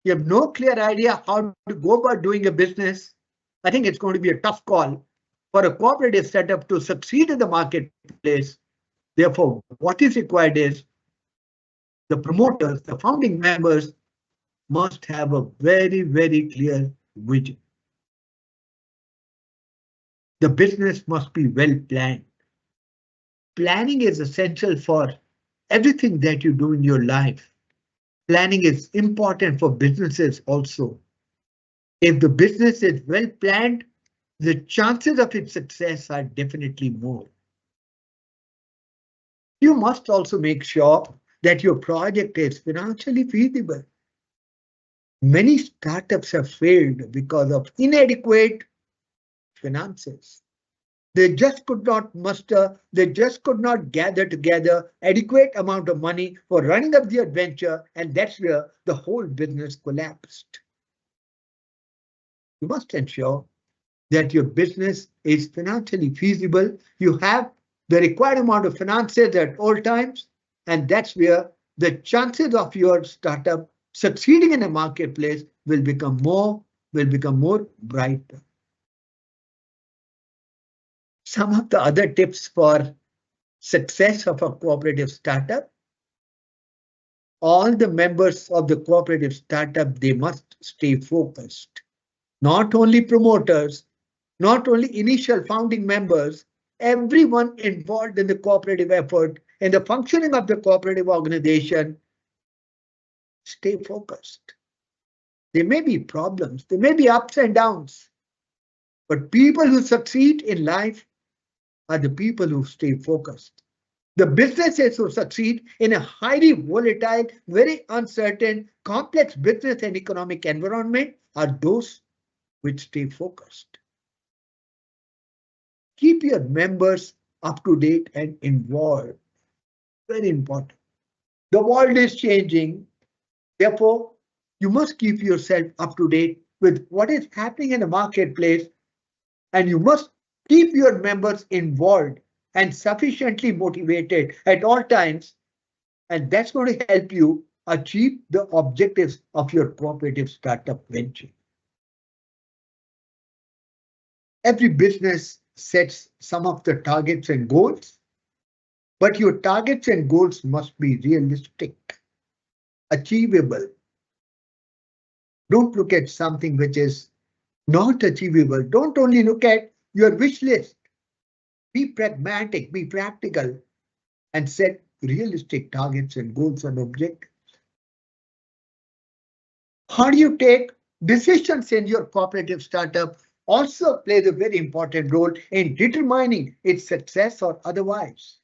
you have no clear idea how to go about doing a business, I think it's going to be a tough call for a cooperative setup to succeed in the marketplace. Therefore, what is required is the promoters, the founding members must have a very, very clear vision. The business must be well planned. Planning is essential for everything that you do in your life. Planning is important for businesses also. If the business is well planned, the chances of its success are definitely more. You must also make sure that your project is financially feasible. Many startups have failed because of inadequate finances. They just could not muster, they just could not gather together adequate amount of money for running up the adventure, and that's where the whole business collapsed. You must ensure that your business is financially feasible. You have the required amount of finances at all times, and that's where the chances of your startup succeeding in a marketplace will become more brighter. Some of the other tips for success of a cooperative startup: all the members of the cooperative startup, they must stay focused. Not only promoters, not only initial founding members, everyone involved in the cooperative effort and the functioning of the cooperative organization, stay focused. There may be problems, there may be ups and downs, but people who succeed in life are the people who stay focused. The businesses who succeed in a highly volatile, very uncertain, complex business and economic environment are those which stay focused. Keep your members up to date and involved. Very important. The world is changing. Therefore, you must keep yourself up to date with what is happening in the marketplace, and you must keep your members involved and sufficiently motivated at all times, and that's going to help you achieve the objectives of your cooperative startup venture. Every business sets some of the targets and goals, but your targets and goals must be realistic, achievable. Don't look at something which is not achievable. Don't only look at your wish list. Be pragmatic, be practical, and set realistic targets and goals and objectives. How do you take decisions in your cooperative startup also plays a very important role in determining its success or otherwise.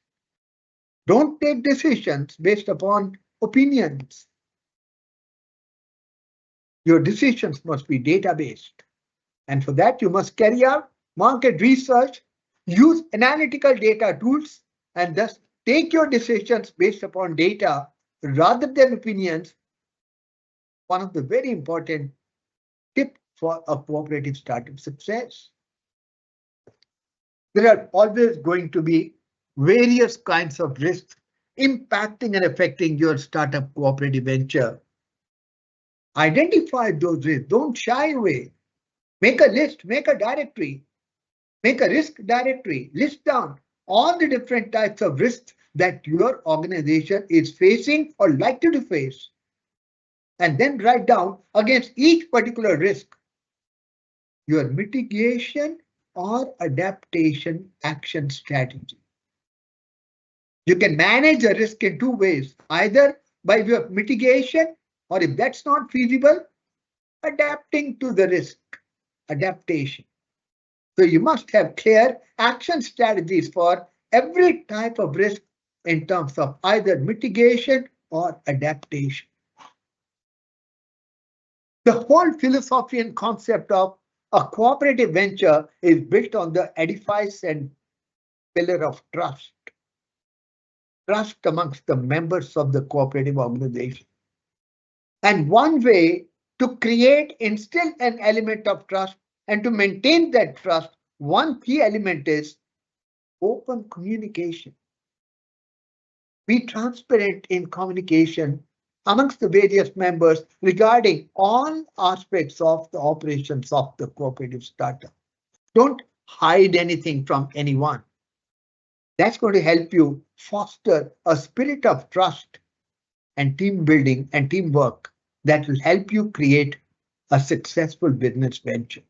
Don't take decisions based upon opinions. Your decisions must be data-based. And for that, you must carry out market research, use analytical data tools, and thus take your decisions based upon data rather than opinions. One of the very important tips for a cooperative startup success. There are always going to be various kinds of risks impacting and affecting your startup cooperative venture. Identify those risks. Don't shy away. Make a list, make a directory, make a risk directory, list down all the different types of risks that your organization is facing or likely to face. And then write down against each particular risk your mitigation or adaptation action strategy. You can manage a risk in two ways, either by way of mitigation, or if that's not feasible, adapting to the risk, adaptation. So you must have clear action strategies for every type of risk in terms of either mitigation or adaptation. The whole philosophy and concept of a cooperative venture is built on the edifice and pillar of trust. Trust amongst the members of the cooperative organization. And one way to create, instill an element of trust and to maintain that trust, one key element is open communication. Be transparent in communication amongst the various members regarding all aspects of the operations of the cooperative startup. Don't hide anything from anyone. That's going to help you foster a spirit of trust and team building and teamwork that will help you create a successful business venture.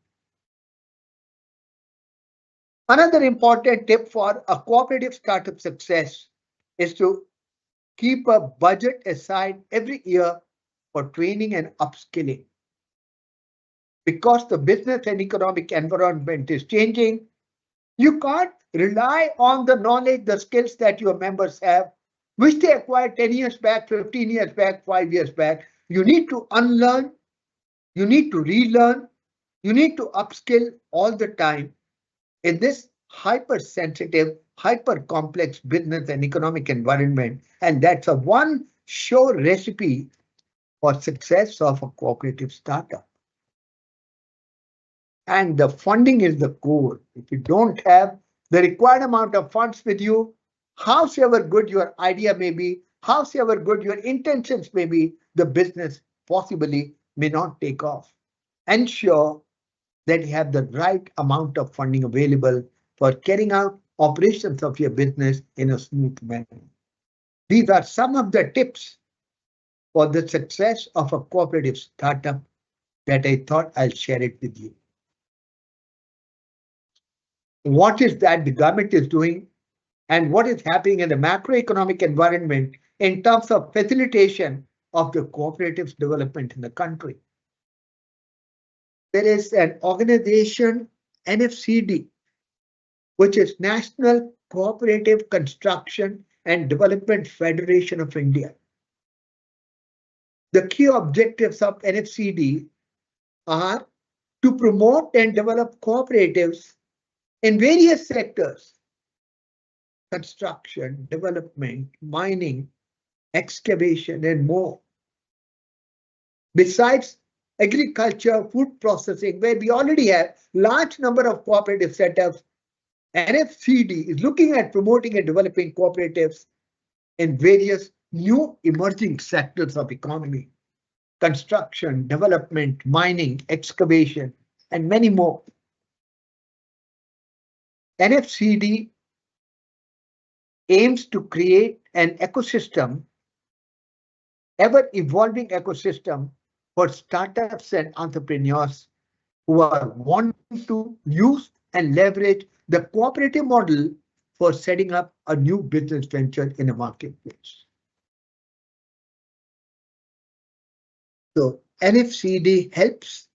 Another important tip for a cooperative startup success is to keep a budget aside every year for training and upskilling. Because the business and economic environment is changing, you can't rely on the knowledge, the skills that your members have, which they acquired 10 years back, 15 years back, 5 years back. You need to unlearn, you need to relearn, you need to upskill all the time in this hypersensitive, hyper-complex business and economic environment. And that's a one sure recipe for success of a cooperative startup. And the funding is the core. If you don't have the required amount of funds with you, howsoever good your idea may be, howsoever good your intentions may be, the business possibly may not take off. Ensure that you have the right amount of funding available for carrying out operations of your business in a smooth manner. These are some of the tips for the success of a cooperative startup that I thought I'll share it with you. What is that the government is doing and what is happening in the macroeconomic environment in terms of facilitation of the cooperatives development in the country. There is an organization, NFCD, which is National Cooperative Construction and Development Federation of India. The key objectives of NFCD are to promote and develop cooperatives in various sectors: construction, development, mining, excavation, and more. Besides agriculture, food processing, where we already have large number of cooperative setups, NFCD is looking at promoting and developing cooperatives in various new emerging sectors of economy: construction, development, mining, excavation, and many more. NFCD aims to create an ecosystem, ever evolving ecosystem for startups and entrepreneurs who are wanting to use and leverage the cooperative model for setting up a new business venture in a marketplace. So NFCD helps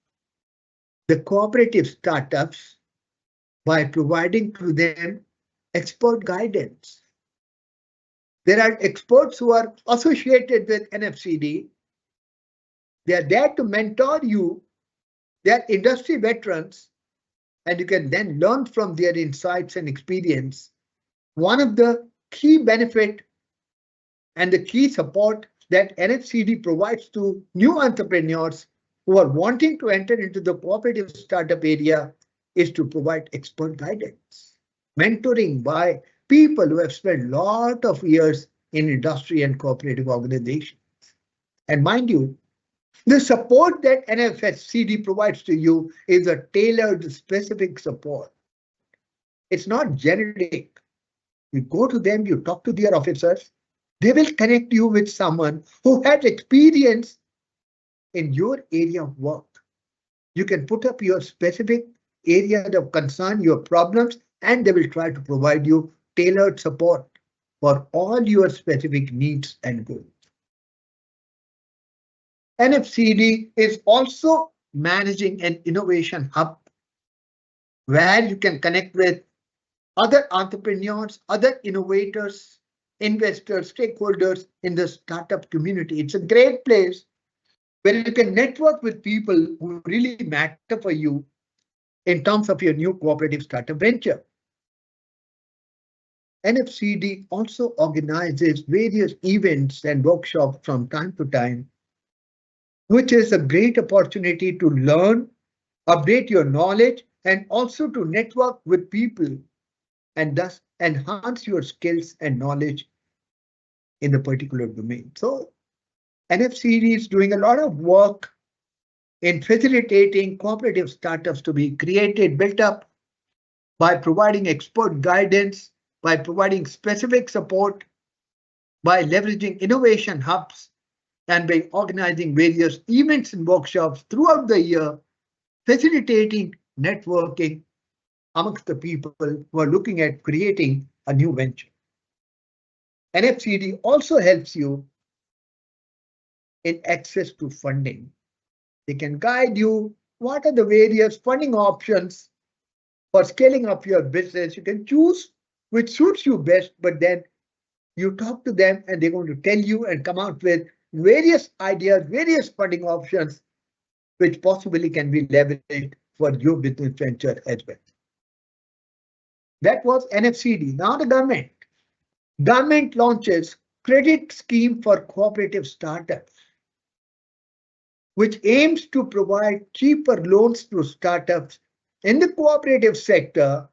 the cooperative startups by providing to them expert guidance. There are experts who are associated with NFCD. They are there to mentor you. They are industry veterans, and you can then learn from their insights and experience. One of the key benefit and the key support that NFCD provides to new entrepreneurs who are wanting to enter into the cooperative startup area is to provide expert guidance, mentoring by people who have spent a lot of years in industry and cooperative organizations. And mind you, the support that NFCD provides to you is a tailored, specific support. It's not generic. You go to them, you talk to their officers, they will connect you with someone who has experience in your area of work. You can put up your specific area of concern, your problems, and they will try to provide you tailored support for all your specific needs and goals. NFCD is also managing an innovation hub where you can connect with other entrepreneurs, other innovators, investors, stakeholders in the startup community. It's a great place where you can network with people who really matter for you in terms of your new cooperative startup venture. NFCD also organizes various events and workshops from time to time, which is a great opportunity to learn, update your knowledge, and also to network with people and thus enhance your skills and knowledge in the particular domain. So NFCD is doing a lot of work in facilitating cooperative startups to be created, built up by providing expert guidance, by providing specific support, by leveraging innovation hubs, and by organizing various events and workshops throughout the year, facilitating networking amongst the people who are looking at creating a new venture. NFCD also helps you in access to funding. They can guide you what are the various funding options for scaling up your business. You can choose which suits you best, but then you talk to them and they're going to tell you and come out with various ideas, various funding options, which possibly can be leveraged for your business venture as well. That was NFCD. Now the government. Government launches credit scheme for cooperative startups, which aims to provide cheaper loans to startups in the cooperative sector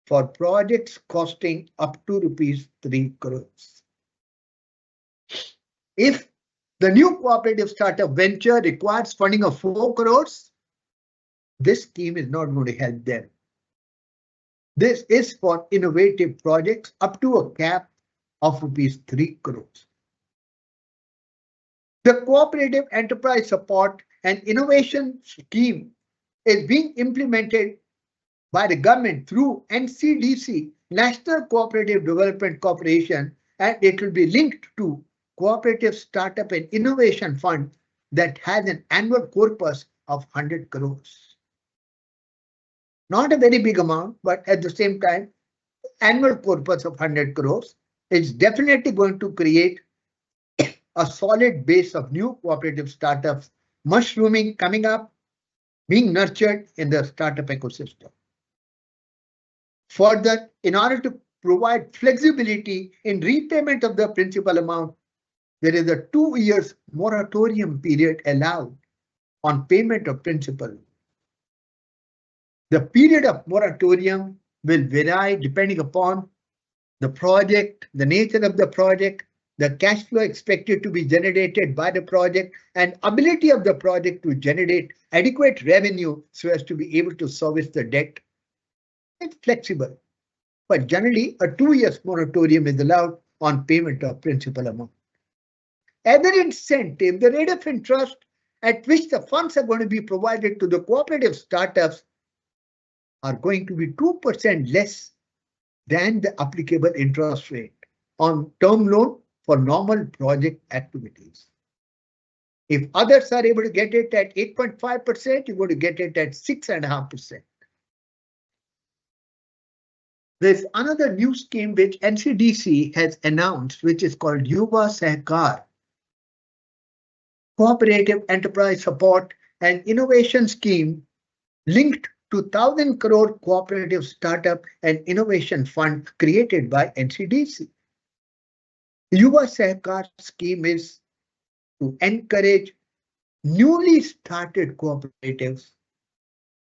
for projects costing up to rupees 3 crores. If the new cooperative startup venture requires funding of 4 crores, this scheme is not going to help them. This is for innovative projects up to a cap of rupees 3 crores. The Cooperative Enterprise Support and Innovation Scheme is being implemented by the government through NCDC, National Cooperative Development Corporation, and it will be linked to Cooperative Startup and Innovation Fund that has an annual corpus of 100 crores. Not a very big amount, but at the same time, annual corpus of 100 crores is definitely going to create a solid base of new cooperative startups mushrooming, coming up, being nurtured in the startup ecosystem. Further, in order to provide flexibility in repayment of the principal amount, there is a 2 years moratorium period allowed on payment of principal. The period of moratorium will vary depending upon the project, the nature of the project, the cash flow expected to be generated by the project, and ability of the project to generate adequate revenue so as to be able to service the debt. It's flexible, but generally a 2 year moratorium is allowed on payment of principal amount. Other incentive, the rate of interest at which the funds are going to be provided to the cooperative startups are going to be 2% less than the applicable interest rate on term loan for normal project activities. If others are able to get it at 8.5%, you're going to get it at 6.5%. There's another new scheme which NCDC has announced, which is called Yuva Sahkar, Cooperative Enterprise Support and Innovation Scheme, linked to 1,000 crore cooperative startup and innovation fund created by NCDC. Yuva Sahkar scheme is to encourage newly started cooperatives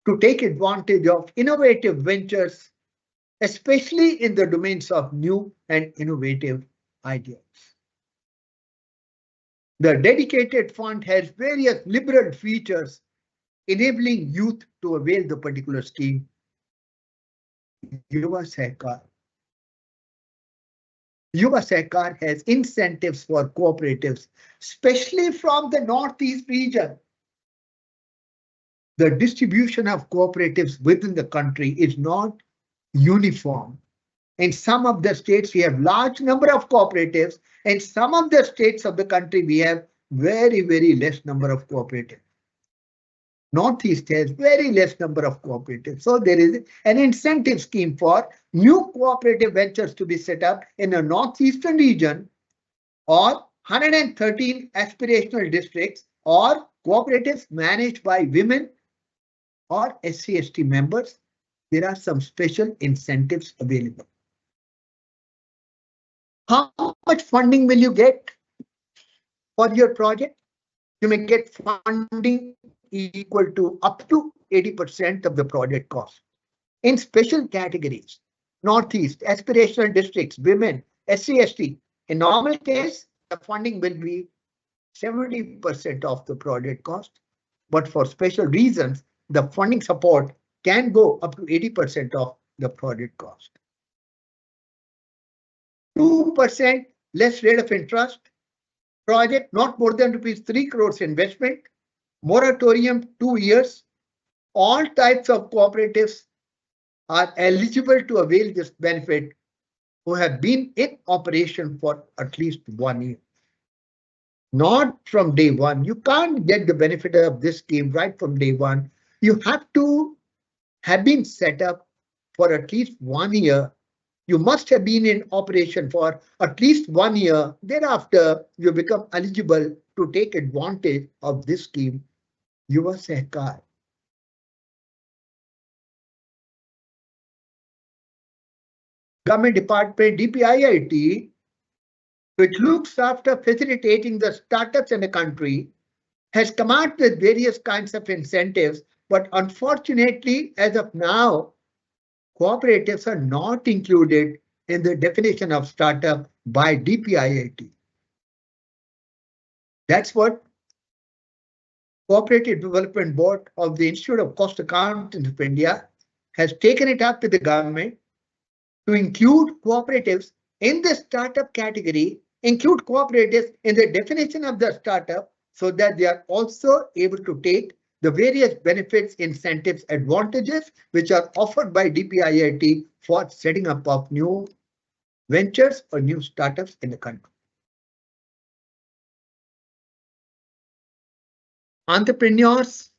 to take advantage of innovative ventures, especially in the domains of new and innovative ideas. The dedicated fund has various liberal features enabling youth to avail the particular scheme. Yuva Sahkar. Yuva Sahkar has incentives for cooperatives, especially from the Northeast region. The distribution of cooperatives within the country is not uniform. In some of the states, we have large number of cooperatives. In some of the states of the country, we have very, very less number of cooperatives. Northeast has very less number of cooperatives. So there is an incentive scheme for new cooperative ventures to be set up in a northeastern region or 113 aspirational districts or cooperatives managed by women or SC/ST members. There are some special incentives available. How much funding will you get for your project? You may get funding equal to up to 80% of the project cost. In special categories, Northeast, aspirational districts, women, SC/ST, in normal case, the funding will be 70% of the project cost. But for special reasons, the funding support can go up to 80% of the project cost. 2% less rate of interest, project not more than rupees 3 crores investment, moratorium 2 years. All types of cooperatives are eligible to avail this benefit who have been in operation for at least 1 year. Not from day one. You can't get the benefit of this scheme right from day one. You have to have been set up for at least 1 year. You must have been in operation for at least 1 year. Thereafter, you become eligible to take advantage of this scheme, Yuva Sahkar. Government Department, DPIIT, which looks after facilitating the startups in the country, has come out with various kinds of incentives, but unfortunately, as of now, cooperatives are not included in the definition of startup by DPIIT. That's what Cooperative Development Board of the Institute of Cost Accountants of India has taken it up with the government to include cooperatives in the startup category, include cooperatives in the definition of the startup so that they are also able to take the various benefits, incentives, advantages which are offered by DPIIT for setting up of new ventures or new startups in the country. Entrepreneurs,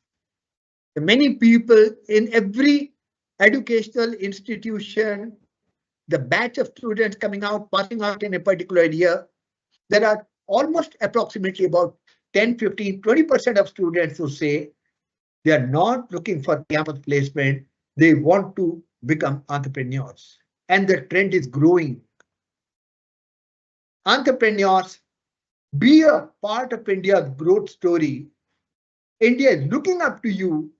many people in every educational institution, the batch of students coming out, passing out in a particular year, there are almost approximately about 10, 15, 20% of students who say they are not looking for campus placement. They want to become entrepreneurs. And the trend is growing. Entrepreneurs, be a part of India's growth story. India is looking up to you,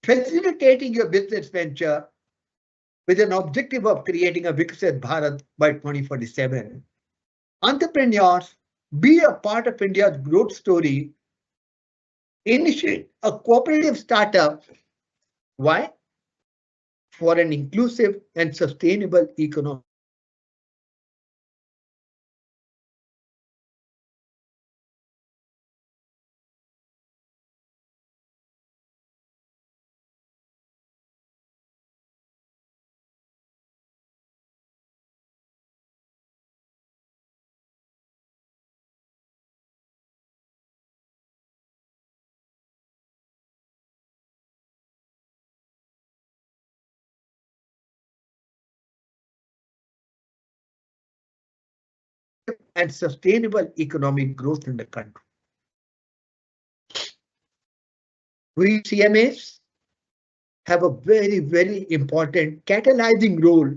facilitating your business venture, with an objective of creating a Viksit Bharat by 2047. Entrepreneurs, be a part of India's growth story. Initiate a cooperative startup. Why? For an inclusive and sustainable economic. And sustainable economic growth in the country. We CMAs have a very, very important catalyzing role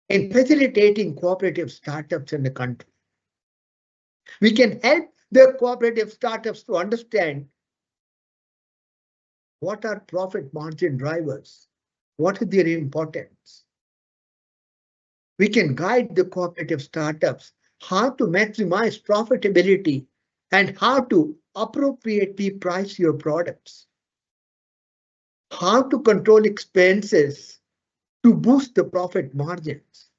in facilitating cooperative startups in the country. We can help the cooperative startups to understand what are profit margin drivers, what is their importance. We can guide the cooperative startups how to maximize profitability and how to appropriately price your products, how to control expenses to boost the profit margins,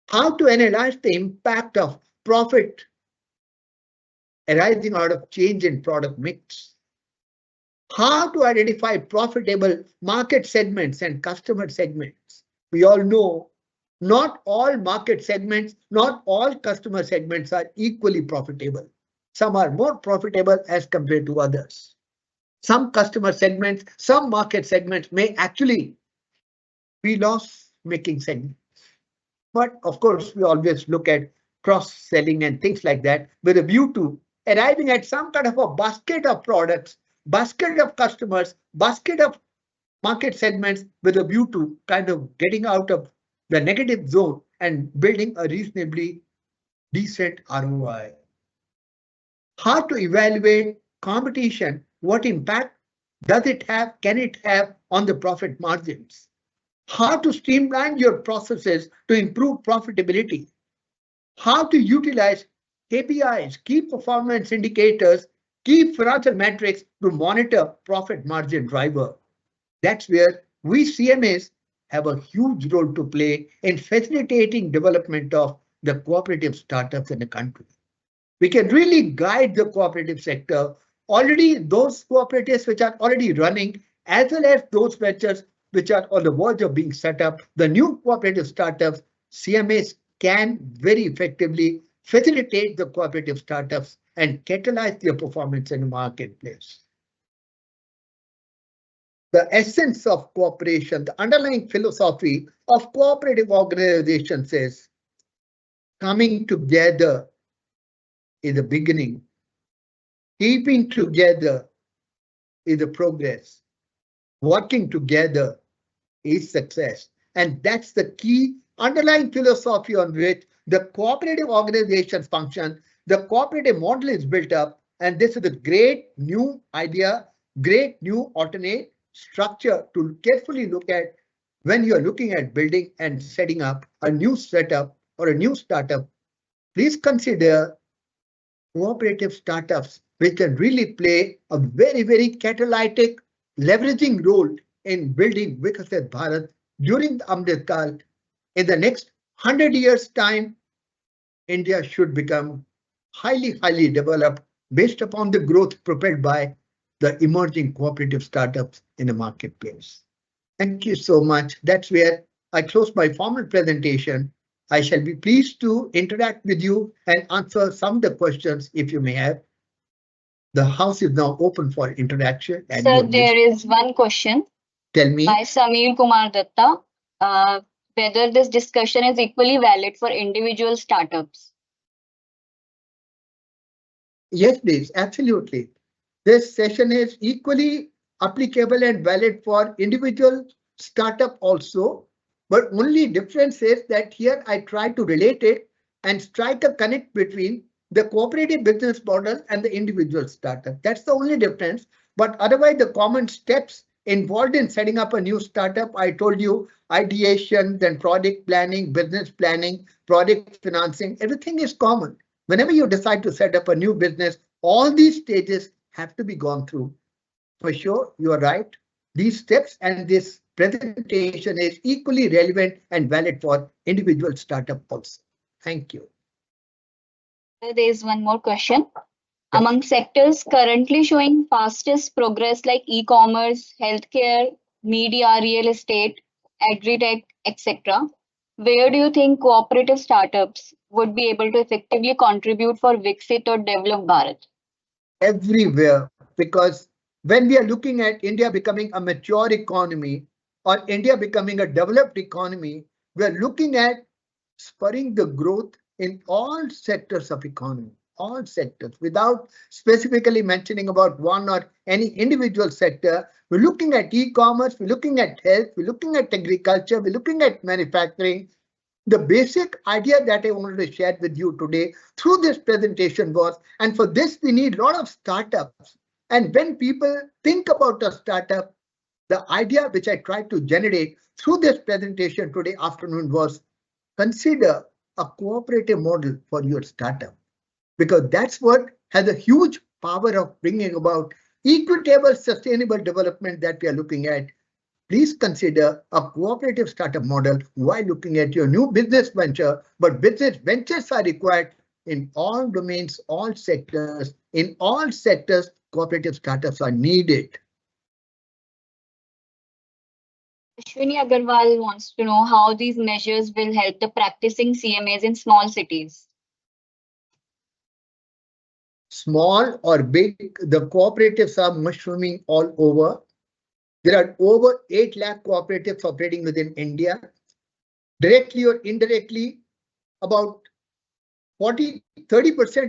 how to analyze the impact of profit arising out of change in product mix, how to identify profitable market segments and customer segments. We all know not all market segments, not all customer segments are equally profitable. Some are more profitable as compared to others. Some customer segments, some market segments may actually be loss-making segments. But of course, we always look at cross-selling and things like that with a view to arriving at some kind of a basket of products, basket of customers, basket of market segments with a view to kind of getting out of the negative zone and building a reasonably decent ROI. How to evaluate competition, what impact does it have, can it have on the profit margins? How to streamline your processes to improve profitability? How to utilize KPIs, key performance indicators, key financial metrics to monitor profit margin driver. That's where we CMAs have a huge role to play in facilitating development of the cooperative startups in the country. We can really guide the cooperative sector, already those cooperatives which are already running, as well as those ventures which are on the verge of being set up, the new cooperative startups. CMAs can very effectively facilitate the cooperative startups and catalyze their performance in the marketplace. The essence of cooperation, the underlying philosophy of cooperative organizations is coming together is the beginning, keeping together is the progress, working together is success. And that's the key underlying philosophy on which the cooperative organizations function. The cooperative model is built up, and this is a great new idea, great new alternate structure to carefully look at when you're looking at building and setting up a new setup or a new startup. Please consider cooperative startups which can really play a very, very catalytic leveraging role in building Viksit Bharat during the Amrit Kal. In the next 100 years' time, India should become highly, highly developed based upon the growth propelled by the emerging cooperative startups in the marketplace. Thank you so much. That's where I close my formal presentation. I shall be pleased to interact with you and answer some of the questions if you may have. The house is now open for interaction. Sir, there is one question. Tell me. By Samir Kumar Datta, whether this discussion is equally valid for individual startups. Yes, please. Absolutely. This session is equally applicable and valid for individual startup also, but only difference is that here I try to relate it and strike a connect between the cooperative business model and the individual startup. That's the only difference, but otherwise the common steps involved in setting up a new startup, I told you ideation, then project planning, business planning, project financing, everything is common. Whenever you decide to set up a new business, all these stages have to be gone through. For sure, you are right. These steps and this presentation is equally relevant and valid for individual startup also. Thank you. There is one more question. Among sectors currently showing fastest progress like e-commerce, healthcare, media, real estate, agri-tech, etc., where do you think cooperative startups would be able to effectively contribute for Viksit or Develop Bharat? Everywhere, because when we are looking at India becoming a mature economy or India becoming a developed economy, we are looking at spurring the growth in all sectors of economy, all sectors, without specifically mentioning about one or any individual sector. We're looking at e-commerce, we're looking at health, we're looking at agriculture, we're looking at manufacturing. The basic idea that I wanted to share with you today through this presentation was, and for this we need a lot of startups. And when people think about a startup, the idea which I tried to generate through this presentation today afternoon was consider a cooperative model for your startup, because that's what has a huge power of bringing about equitable, sustainable development that we are looking at. Please consider a cooperative startup model while looking at your new business venture, but business ventures are required in all domains, all sectors. In all sectors, cooperative startups are needed. Ashwini Agarwal wants to know how these measures will help the practicing CMAs in small cities. Small or big, the cooperatives are mushrooming all over. There are over 8 lakh cooperatives operating within India. Directly or indirectly, about 30%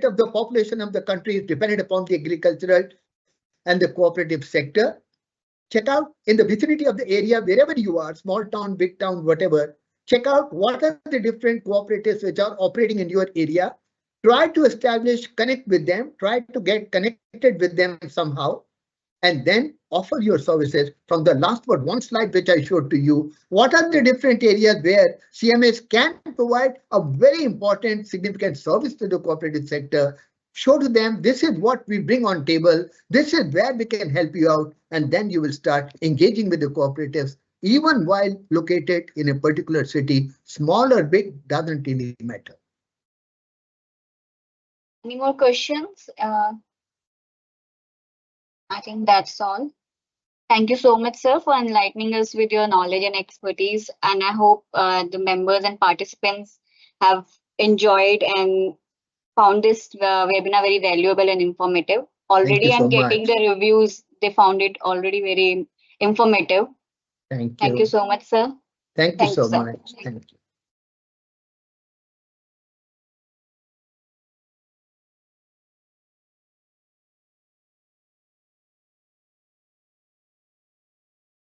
of the population of the country is dependent upon the agricultural and the cooperative sector. Check out in the vicinity of the area, wherever you are, small town, big town, whatever, check out what are the different cooperatives which are operating in your area. Try to establish, connect with them, try to get connected with them somehow, and then offer your services. From the last one slide which I showed to you, what are the different areas where CMAs can provide a very important, significant service to the cooperative sector. Show to them, this is what we bring on table, this is where we can help you out, and then you will start engaging with the cooperatives, even while located in a particular city. Small or big doesn't really matter. Any more questions? I think that's all. Thank you so much, sir, for enlightening us with your knowledge and expertise. And I hope the members and participants have enjoyed and found this webinar very valuable and informative. Thank you Already, so I'm getting much. the reviews. They found it already very informative. Thank Thank you you. so much, sir. Thank you Thank you, so sir. much. Thank you.